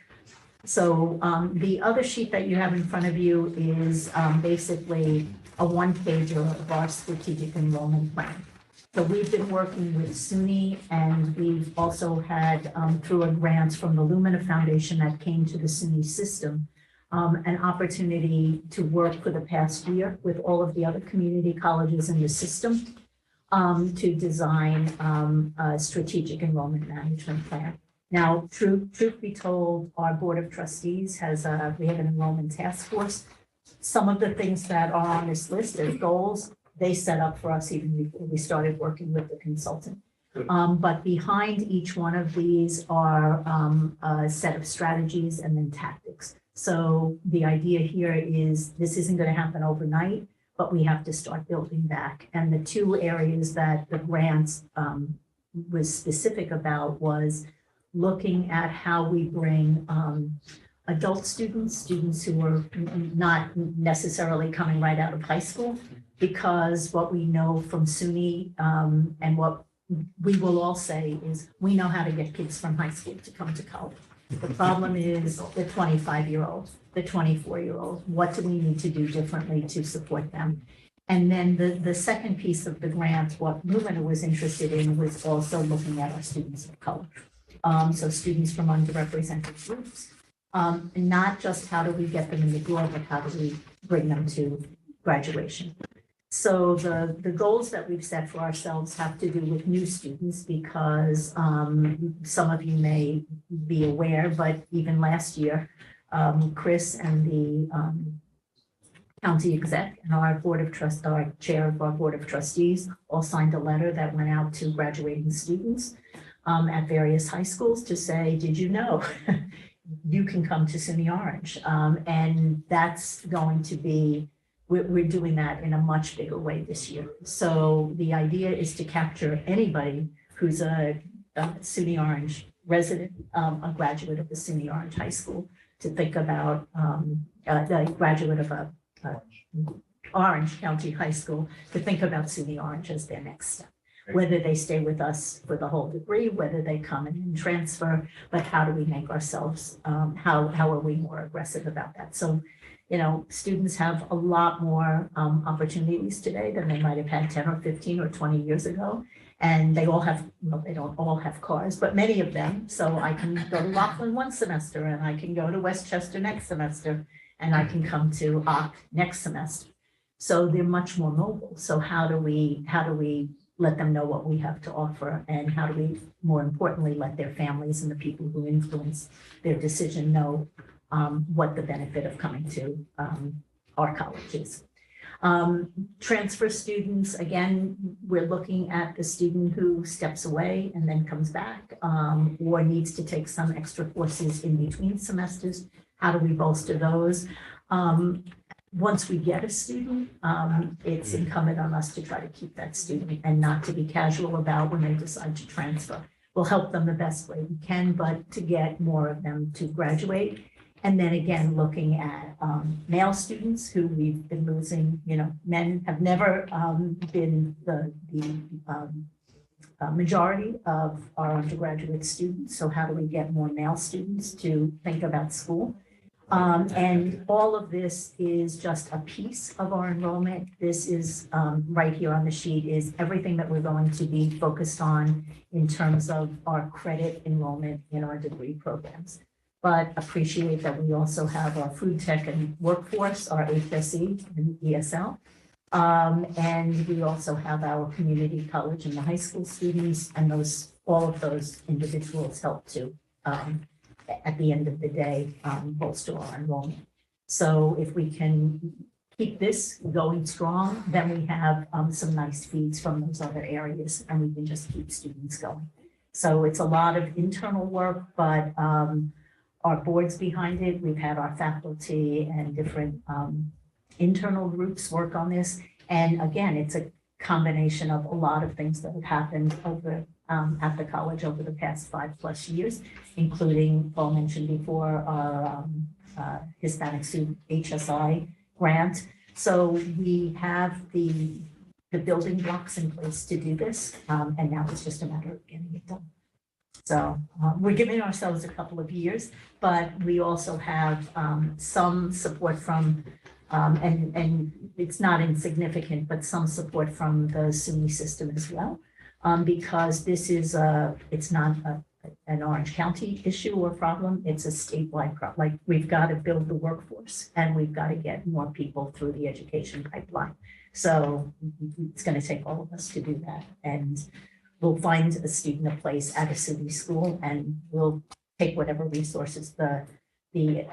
So the other sheet that you have in front of you is basically a one-pager of our strategic enrollment plan. So we've been working with SUNY, and we've also had, through a grant from the Lumina Foundation that came to the SUNY system, an opportunity to work for the past year with all of the other community colleges in the system to design a strategic enrollment management plan. Now, truth be told, our Board of Trustees we have an enrollment task force. Some of the things that are on this list as goals, they set up for us even before we started working with the consultant. But behind each one of these are a set of strategies and then tactics. So the idea here is this isn't going to happen overnight, but we have to start building back. And the two areas that the grant was specific about was looking at how we bring adult students who are not necessarily coming right out of high school, because what we know from SUNY and what we will all say is we know how to get kids from high school to come to college. The problem is the 25-year-old, the 24-year-old. What do we need to do differently to support them? And then the second piece of the grant, what Lumina was interested in, was also looking at our students of color. So students from underrepresented groups, and not just how do we get them in the door, but how do we bring them to graduation. So the goals that we've set for ourselves have to do with new students, because some of you may be aware, but even last year, Chris and the county exec and our our chair of our board of trustees all signed a letter that went out to graduating students at various high schools to say, did you know you can come to SUNY Orange? And that's going to be, we're doing that in a much bigger way this year. So the idea is to capture anybody who's a SUNY Orange resident, a graduate of the SUNY Orange High School, to think about the graduate of a Orange County High School, to think about SUNY Orange as their next step. Whether they stay with us for the whole degree, whether they come and transfer, but how do we make ourselves, how are we more aggressive about that? So, you know, students have a lot more opportunities today than they might have had 10 or 15 or 20 years ago. And they all have, well, they don't all have cars, but many of them. So I can go to Laughlin one semester, and I can go to Westchester next semester, and I can come to Ock next semester. So they're much more mobile. So how do we let them know what we have to offer, and how do we, more importantly, let their families and the people who influence their decision know what the benefit of coming to our college is. Transfer students, again, we're looking at the student who steps away and then comes back, or needs to take some extra courses in between semesters. How do we bolster those? Once we get a student, it's incumbent on us to try to keep that student and not to be casual about when they decide to transfer. We'll help them the best way we can, but to get more of them to graduate. And then again, looking at male students who we've been losing, you know, men have never been the majority of our undergraduate students. So how do we get more male students to think about school? And all of this is just a piece of our enrollment. This is right here on the sheet is everything that we're going to be focused on in terms of our credit enrollment in our degree programs. But appreciate that we also have our food tech and workforce, our HSE and ESL. And we also have our community college and the high school students, and all of those individuals help to, at the end of the day, bolster our enrollment. So if we can keep this going strong, then we have some nice feeds from those other areas, and we can just keep students going. So it's a lot of internal work, but our board's behind it. We've had our faculty and different internal groups work on this. And again, it's a combination of a lot of things that have happened over at the college over the past 5+ years, including, Paul mentioned before, our Hispanic Student HSI grant. So we have the building blocks in place to do this, and now it's just a matter of getting it done. So we're giving ourselves a couple of years, but we also have some support from, and it's not insignificant, but some support from the SUNY system as well, because this is it's not an Orange County issue or problem, it's a statewide problem. Like, we've got to build the workforce, and we've got to get more people through the education pipeline. So it's going to take all of us to do that. And we'll find a student a place at a SUNY school, and we'll take whatever resources the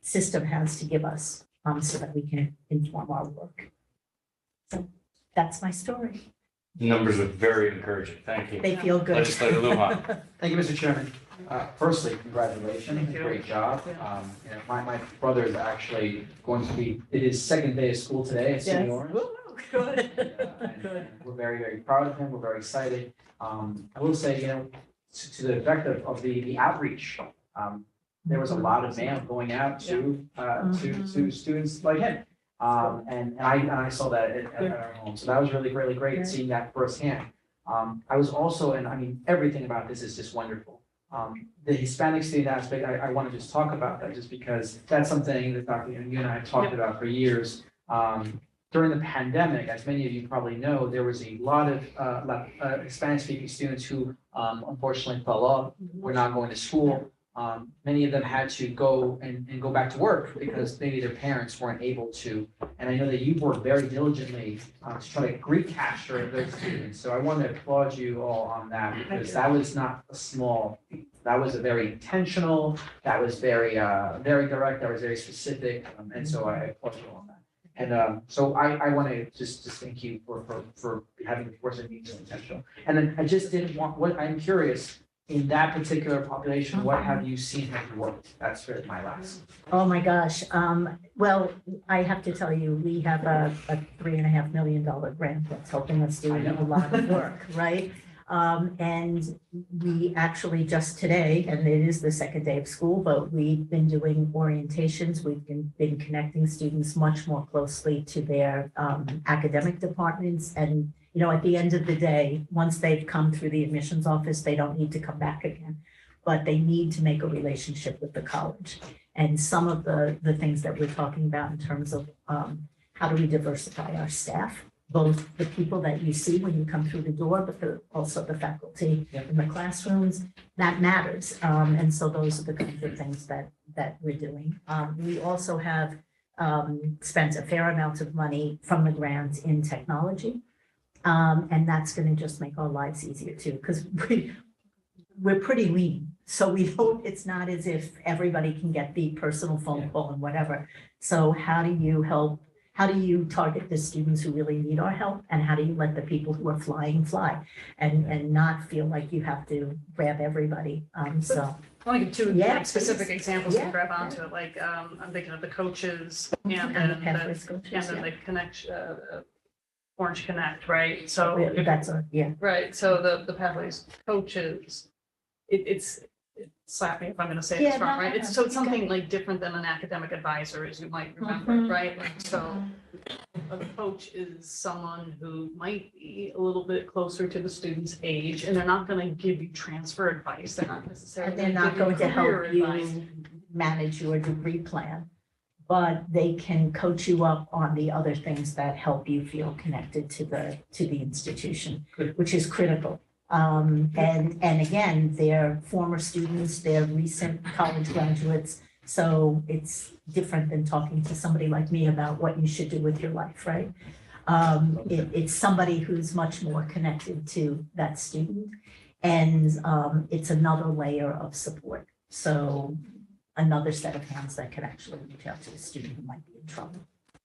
system has to give us so that we can inform our work. So that's my story. Numbers are very encouraging. Thank you. They feel good. Legislator Lujan. Thank you, Mr. Chairman. Firstly, congratulations, great job. My brother is actually going to be, it is second day of school today at SUNY Orange. Good. And we're very, very proud of him. We're very excited. I will say, to the effect of the outreach, there was a lot of mail going out to students like him. And I saw that at our home. So that was really, really great seeing that firsthand. I was also, and I mean, everything about this is just wonderful. The Hispanic student aspect, I want to just talk about that just because that's something that Dr. You and I have talked about for years. During the pandemic, as many of you probably know, there was a lot of Hispanic-speaking students who unfortunately fell off, were not going to school. Many of them had to go and go back to work because maybe their parents weren't able to. And I know that you've worked very diligently to try to recapture those students. So I want to applaud you all on that because that was not a small feat. That was a very intentional, that was very, very direct, that was very specific, and so I applaud you on that. And so I want to just thank you for having the force of being so intentional. And then I just didn't want, what, I'm curious, in that particular population, what have you seen have worked? That's really my last. Oh, my gosh. Well, I have to tell you, we have a $3.5 million grant that's helping us do a lot of work, right? And we actually just today, and it is the second day of school, but we've been doing orientations. We've been connecting students much more closely to their academic departments. And, you know, at the end of the day, once they've come through the admissions office, they don't need to come back again, but they need to make a relationship with the college. And some of the things that we're talking about in terms of how do we diversify our staff, both the people that you see when you come through the door, but also the faculty in the classrooms, that matters. And so those are the kinds of things that we're doing. We also have spent a fair amount of money from the grant in technology. And that's going to just make our lives easier too, because we're pretty lean. So we don't, it's not as if everybody can get the personal phone call and whatever. So how do you help? How do you target the students who really need our help? And how do you let the people who are flying fly and not feel like you have to grab everybody? So. I want to give two Yeah, specific please. examples Yeah. to grab onto it, like, I'm thinking of the coaches and And then the Pathways the, coaches, and then yeah. the connection, Orange Connect, right? So. That's a, yeah. Right, so the Pathways coaches, it's slap me if I'm gonna say this Yeah, wrong, no, right? no, It's, so it's you got something like different than an academic advisor, as you might remember, Mhm. right? Like, so a coach is someone who might be a little bit closer to the student's age, and they're not gonna give you transfer advice, they're not necessarily. And they're not gonna going give to career help you advice. manage your degree plan, but they can coach you up on the other things that help you feel connected to the institution, which is critical. And again, they're former students, they're recent college graduates, so it's different than talking to somebody like me about what you should do with your life, right? It's somebody who's much more connected to that student, and it's another layer of support. So another set of hands that can actually reach out to a student who might be in trouble.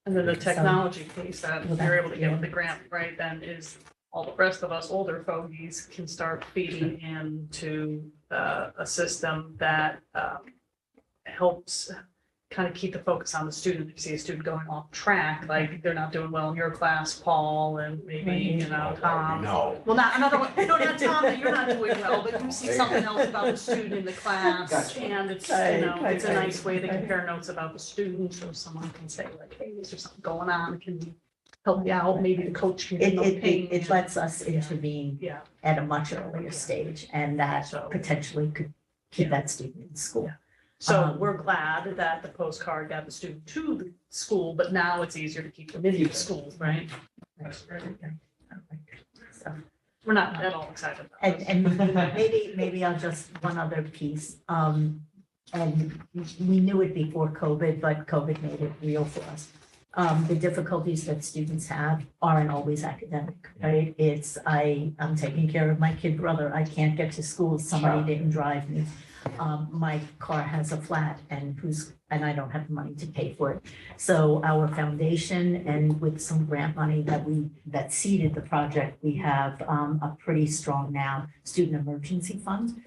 And then the So- technology piece that Well, you're able to get yeah. with the grant, right, then is all the rest of us older fogies can start feeding into a system that helps kind of keep the focus on the student. If you see a student going off track, like they're not doing well in your class, Paul, and maybe, you know, Tom. No. Well, not another one, no, not Tom, that you're not doing well, but you see something else about the student in the class, Gotcha. and it's, Right, you know, it's a right, nice way to right. compare notes about the student, or someone can say like, hey, is there something going on, can we help you out, maybe the coach can get no ping. It lets us intervene Yeah, at a much earlier stage, and that So- potentially could keep that student in school. so we're glad that the postcard got the student to the school, but now it's easier to keep them in the schools, right? So, We're not at all excited about this. and maybe I'll just, one other piece, and we knew it before COVID, but COVID made it real for us. The difficulties that students have aren't always academic, right? It's, I'm taking care of my kid brother, I can't get to school, somebody didn't drive me. My car has a flat and I don't have the money to pay for it. So our foundation, and with some grant money that seeded the project, we have a pretty strong now student emergency fund.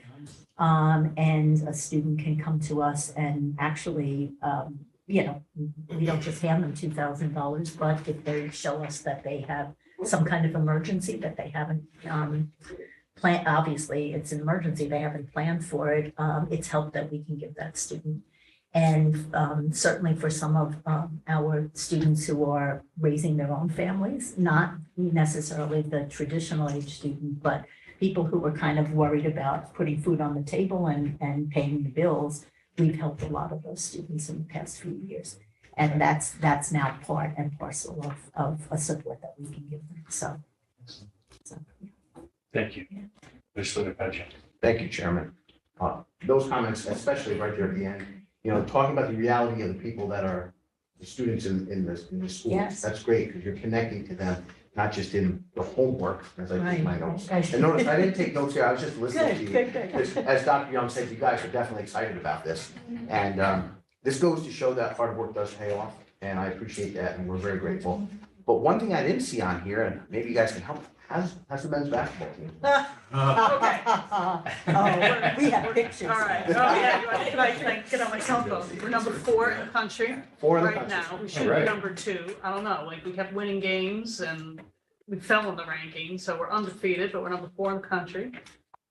And a student can come to us and actually, you know, we don't just hand them $2,000, but if they show us that they have some kind of emergency that they haven't planned, obviously it's an emergency, they haven't planned for it, it's help that we can give that student. And certainly for some of our students who are raising their own families, not necessarily the traditional age student, but people who are kind of worried about putting food on the table and paying the bills, we've helped a lot of those students in the past few years. And that's now part and parcel of a support that we can give them, so. Thank you. Legislator Paget. Thank you, Chairman. Those comments, especially right there at the end, you know, talking about the reality of the people that are the students in the schools. Yes. That's great, because you're connecting to them. not just in the homework, as I take my notes. Right. And notice, I didn't take notes here, I was just listening to you. Good. As Dr. Young said, you guys are definitely excited about this. And this goes to show that hard work does pay off, and I appreciate that, and we're very grateful. But one thing I didn't see on here, and maybe you guys can help, how's the men's basketball team? Okay. Oh, we have pictures. All right. Oh, yeah. Can I get on my cell phone? We're number 4 in the country. 4 in the Right country. now. We should All right. be number 2. I don't know, like we kept winning games and we fell in the ranking, so we're undefeated, but we're number 4 in the country.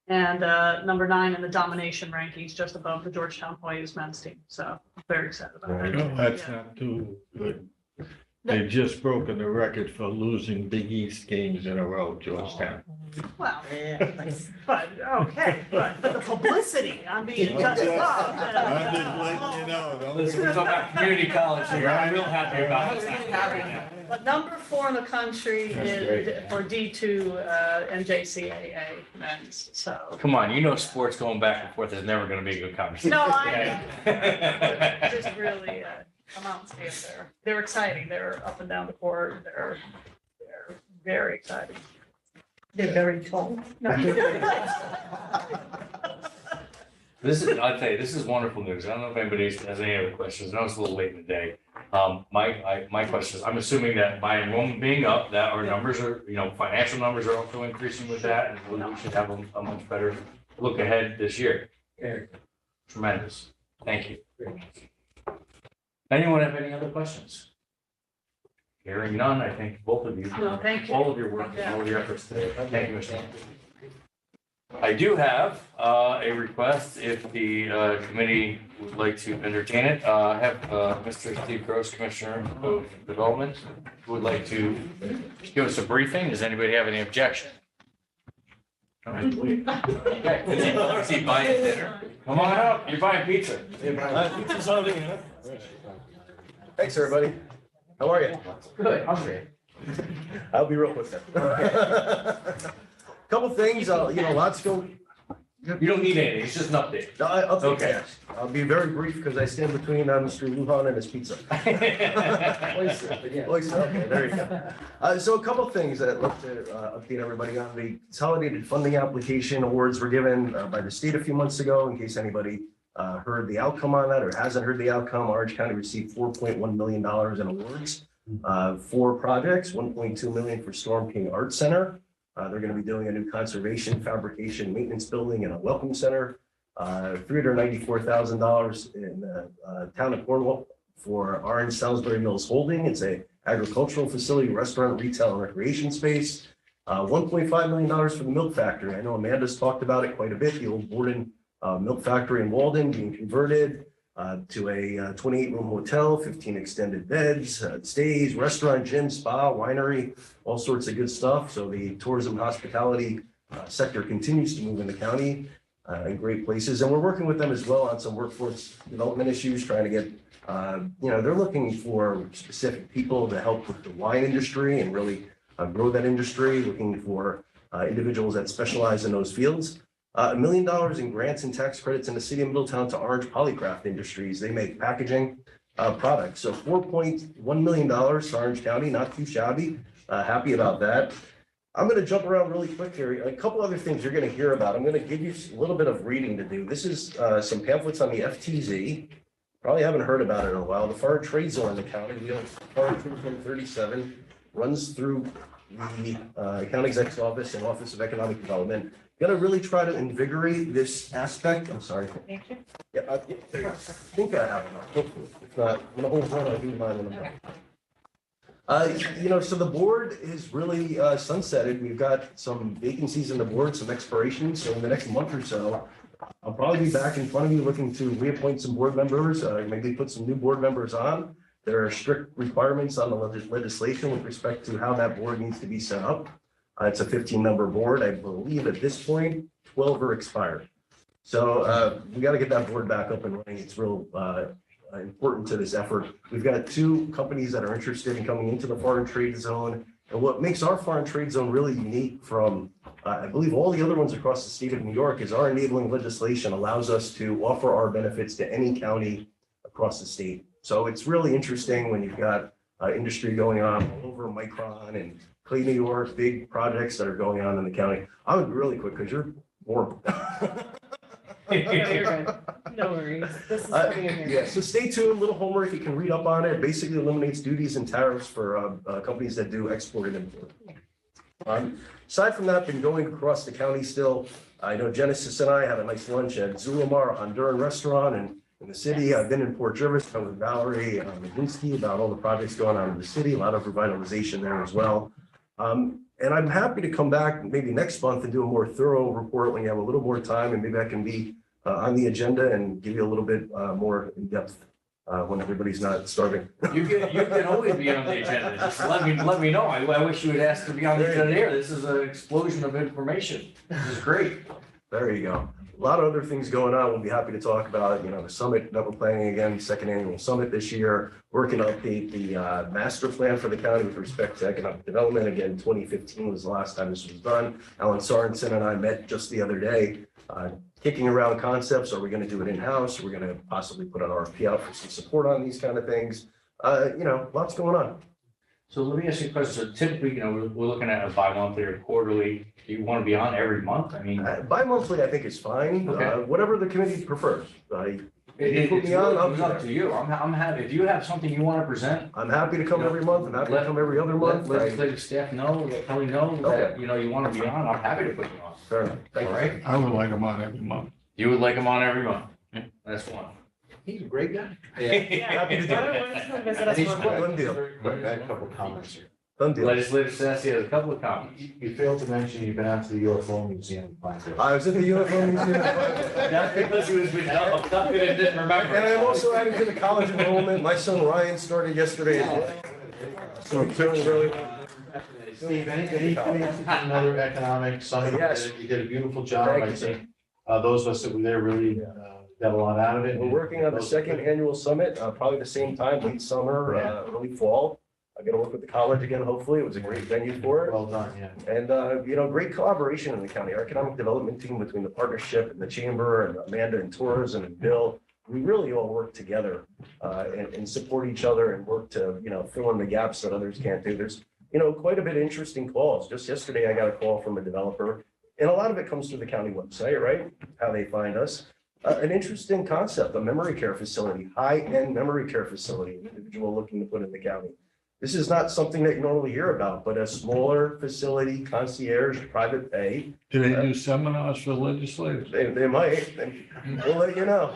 And number 9 in the domination rankings, just above the Georgetown Hoyas men's team. So I'm very excited about that. No, that's Yeah. not too good. They've just broken the record for losing Big East games in a row, Georgetown. Well, but, okay, but the publicity on being just loved. I'm just letting you know. don't- Listen, we're talking about community college here. I'm real happy about what's happening right now. But number 4 in the country That's is great. for D2 NJCAA men's, so. Come on, you know, sports going back and forth is never gonna be a good conversation. No, I know. Just really, come out and see it there. They're exciting. They're up and down the court. They're very exciting. They're very tall. No. This is, I'll tell you, this is wonderful news. I don't know if anybody has any other questions. I know it's a little late in the day. My question is, I'm assuming that by enrollment being up, that our numbers are, financial numbers are also increasing with that, and we should have a much better look ahead this year. Tremendous. Thank you. Anyone have any other questions? Hearing none, I thank both of you. No, thank you. All of your work and all of your efforts today. Thank you, Mr. I do have a request, if the committee would like to entertain it. I have Mr. Steve Gross, Commissioner of Development, who would like to give us a briefing. Does anybody have any objection? Okay. Is he buying dinner? Come on up, you're buying pizza. Thanks, everybody. How are you? Good, I'm great. I'll be real quick then. Couple things, lots go. You don't need anything, it's just an update. No, I'll take Okay. that. I'll be very brief because I stand between Mr. Lujan and his pizza. Oyster, but yeah. Oyster, okay, there you go. So a couple things that I'd love to update everybody on. The consolidated funding application awards were given by the state a few months ago. In case anybody heard the outcome on that or hasn't heard the outcome, Orange County received $4.1 million in awards. 4 projects, $1.2 million for Storm King Art Center. They're going to be doing a new conservation, fabrication, maintenance building and a welcome center. $394,000 in the town of Cornwall for Orange Salisbury Mills Holding. It's a agricultural facility, restaurant, retail, and recreation space. $1.5 million for the milk factory. I know Amanda's talked about it quite a bit. The old Borden milk factory in Walden being converted to a 28-room hotel, 15 extended beds, stays, restaurant, gym, spa, winery, all sorts of good stuff. So the tourism hospitality sector continues to move in the county in great places. And we're working with them as well on some workforce development issues, trying to get, they're looking for specific people to help with the wine industry and really grow that industry, looking for individuals that specialize in those fields. $1 million in grants and tax credits in the city of Middletown to Orange Polycraft Industries. They make packaging products. So $4.1 million to Orange County, not too shabby. Happy about that. I'm going to jump around really quick here. A couple other things you're going to hear about. I'm going to give you a little bit of reading to do. This is some pamphlets on the FTZ. Probably haven't heard about it in a while. The Foreign Trade Zone in the county, we have Foreign Trade Zone 37, runs through the county exec's office and Office of Economic Development. Going to really try to invigorate this aspect. I'm sorry. Thank you. Yeah, I think I have enough. Hopefully. If not, I'm gonna hold on. I'll do mine when I'm done. So the board is really sunsetted. We've got some vacancies in the board, some expirations. So in the next month or so, I'll probably be back in front of you looking to reappoint some board members, maybe put some new board members on. There are strict requirements on the legislation with respect to how that board needs to be set up. It's a 15-member board. I believe at this point, 12 are expired. So we got to get that board back up and running. It's real important to this effort. We've got 2 companies that are interested in coming into the foreign trade zone. And what makes our foreign trade zone really unique from, I believe, all the other ones across the state of New York is our enabling legislation allows us to offer our benefits to any county across the state. So it's really interesting when you've got industry going on all over Micron and Clay, New York, big projects that are going on in the county. I would be really quick because you're warm. No, you're good. No worries. This is coming in here. Yeah, so stay tuned, little homework, you can read up on it, basically eliminates duties and tariffs for companies that do export and import. Aside from that, been going across the county still. I know Genesis and I had a nice lunch at Zulamar Honduran Restaurant in the city. I've been in Port Jervis, come with Valerie Levinsky about all the projects going on in the city, a lot of revitalization there as well. And I'm happy to come back maybe next month and do a more thorough report when you have a little more time, and maybe I can be on the agenda and give you a little bit more in depth when everybody's not starving. You can always be on the agenda. Just let me know. I wish you would ask to be on the agenda here. This is an explosion of information. This is great. There you go. A lot of other things going on. We'll be happy to talk about, the summit that we're planning again, second annual summit this year. Working to update the master plan for the county with respect to economic development. Again, 2015 was the last time this was done. Alan Sorensen and I met just the other day, kicking around concepts. Are we going to do it in-house? Are we going to possibly put an RFP out for some support on these kind of things? Lots going on. So let me ask you a question. So typically, we're looking at a bi-monthly or quarterly. Do you want to be on every month? I mean, Bi-monthly, I think is fine. Okay. Whatever the committee prefers. it's put me on, I'll be up there. to you. I'm happy. If you have something you want to present, I'm happy to come every month. I'm happy to come every other month. let legislative staff know, let Kelly know that, Okay. you want to be on. I'm happy to put you on. Fair enough. Thank All you. right? I would like them on every month. You would like him on every month. That's one. He's a great guy. Happy to do Why it. don't you come visit us one month? Done deal. I had a couple of comments here. Done deal. Legislative Sassy has a couple of comments. You failed to mention you've been out to the UFO Museum in Pineville. I was at the UFO Museum. That's because he was being abducted and didn't remember. And I'm also adding to the college enrollment. My son Ryan started yesterday as well. So I'm feeling really. Steve, any another economic summit? Yes. You did a beautiful job. Thank I you, sir. think those of us that were there really got a lot out of it. We're working on the second annual summit, probably the same time, late summer, early fall. I'm gonna work with the college again, hopefully. It was a great venue for it. Well done, yeah. And, great collaboration in the county. Our economic development team between the partnership and the chamber and Amanda and Tourism and Bill, we really all work together and support each other and work to, fill in the gaps that others can't do. There's, quite a bit of interesting calls. Just yesterday, I got a call from a developer, and a lot of it comes through the county website, right? How they find us. An interesting concept, a memory care facility, high-end memory care facility, an individual looking to put in the county. This is not something that you normally hear about, but a smaller facility, concierge, private pay. Do they do seminars for legislators? They might, and we'll let you know.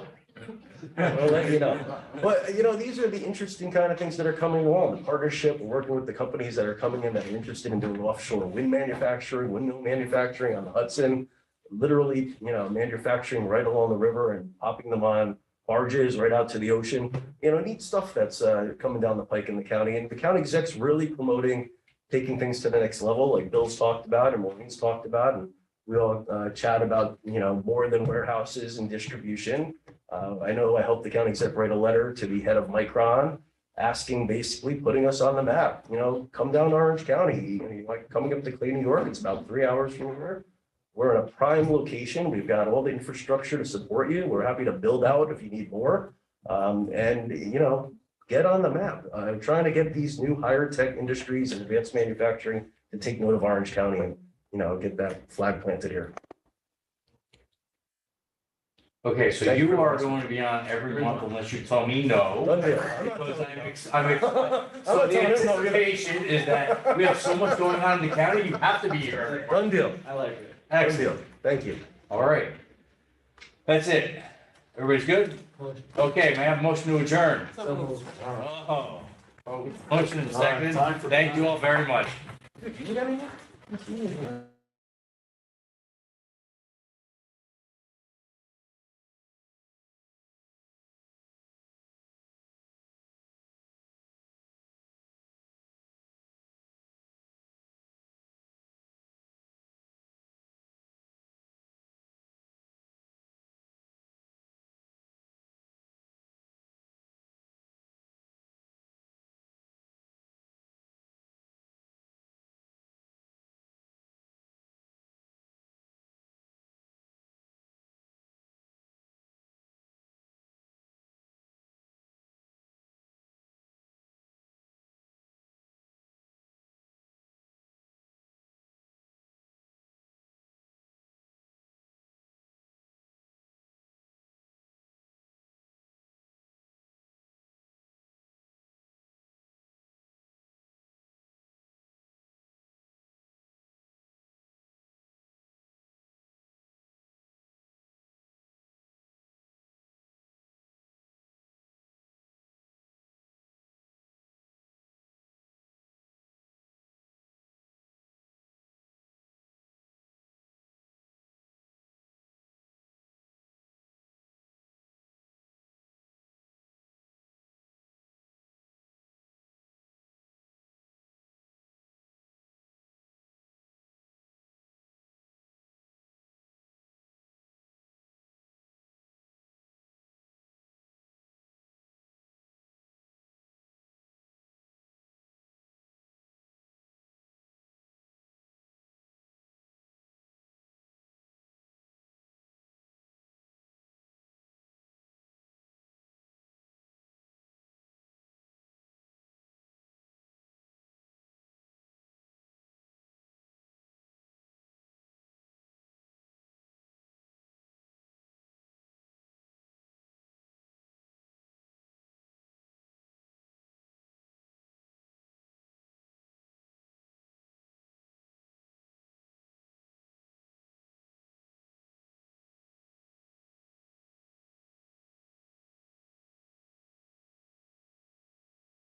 We'll let you know. But, these are the interesting kind of things that are coming along. The partnership, working with the companies that are coming in that are interested in doing offshore wind manufacturing, windmill manufacturing on the Hudson. Literally, manufacturing right along the river and popping them on barges right out to the ocean. Neat stuff that's coming down the pike in the county. And the county exec's really promoting taking things to the next level, like Bill's talked about and Maureen's talked about. And we all chat about, more than warehouses and distribution. I know I helped the county exec write a letter to the head of Micron, asking, basically putting us on the map. Come down to Orange County, like coming up to Clay, New York, it's about 3 hours from here. We're in a prime location. We've got all the infrastructure to support you. We're happy to build out if you need more. Get on the map. I'm trying to get these new higher tech industries and advanced manufacturing to take note of Orange County and, get that flag planted here. Okay, so Thank you you very are much. going to be on every month unless you tell me no. Done deal. Because so the anticipation is that we have so much going on in the county, you have to be here. Done deal. I like it. Done Excellent. deal. Thank you. All right. That's it. Everybody's good? Okay, may I have a motion to adjourn? Oh. Motion and second. Thank you all very much.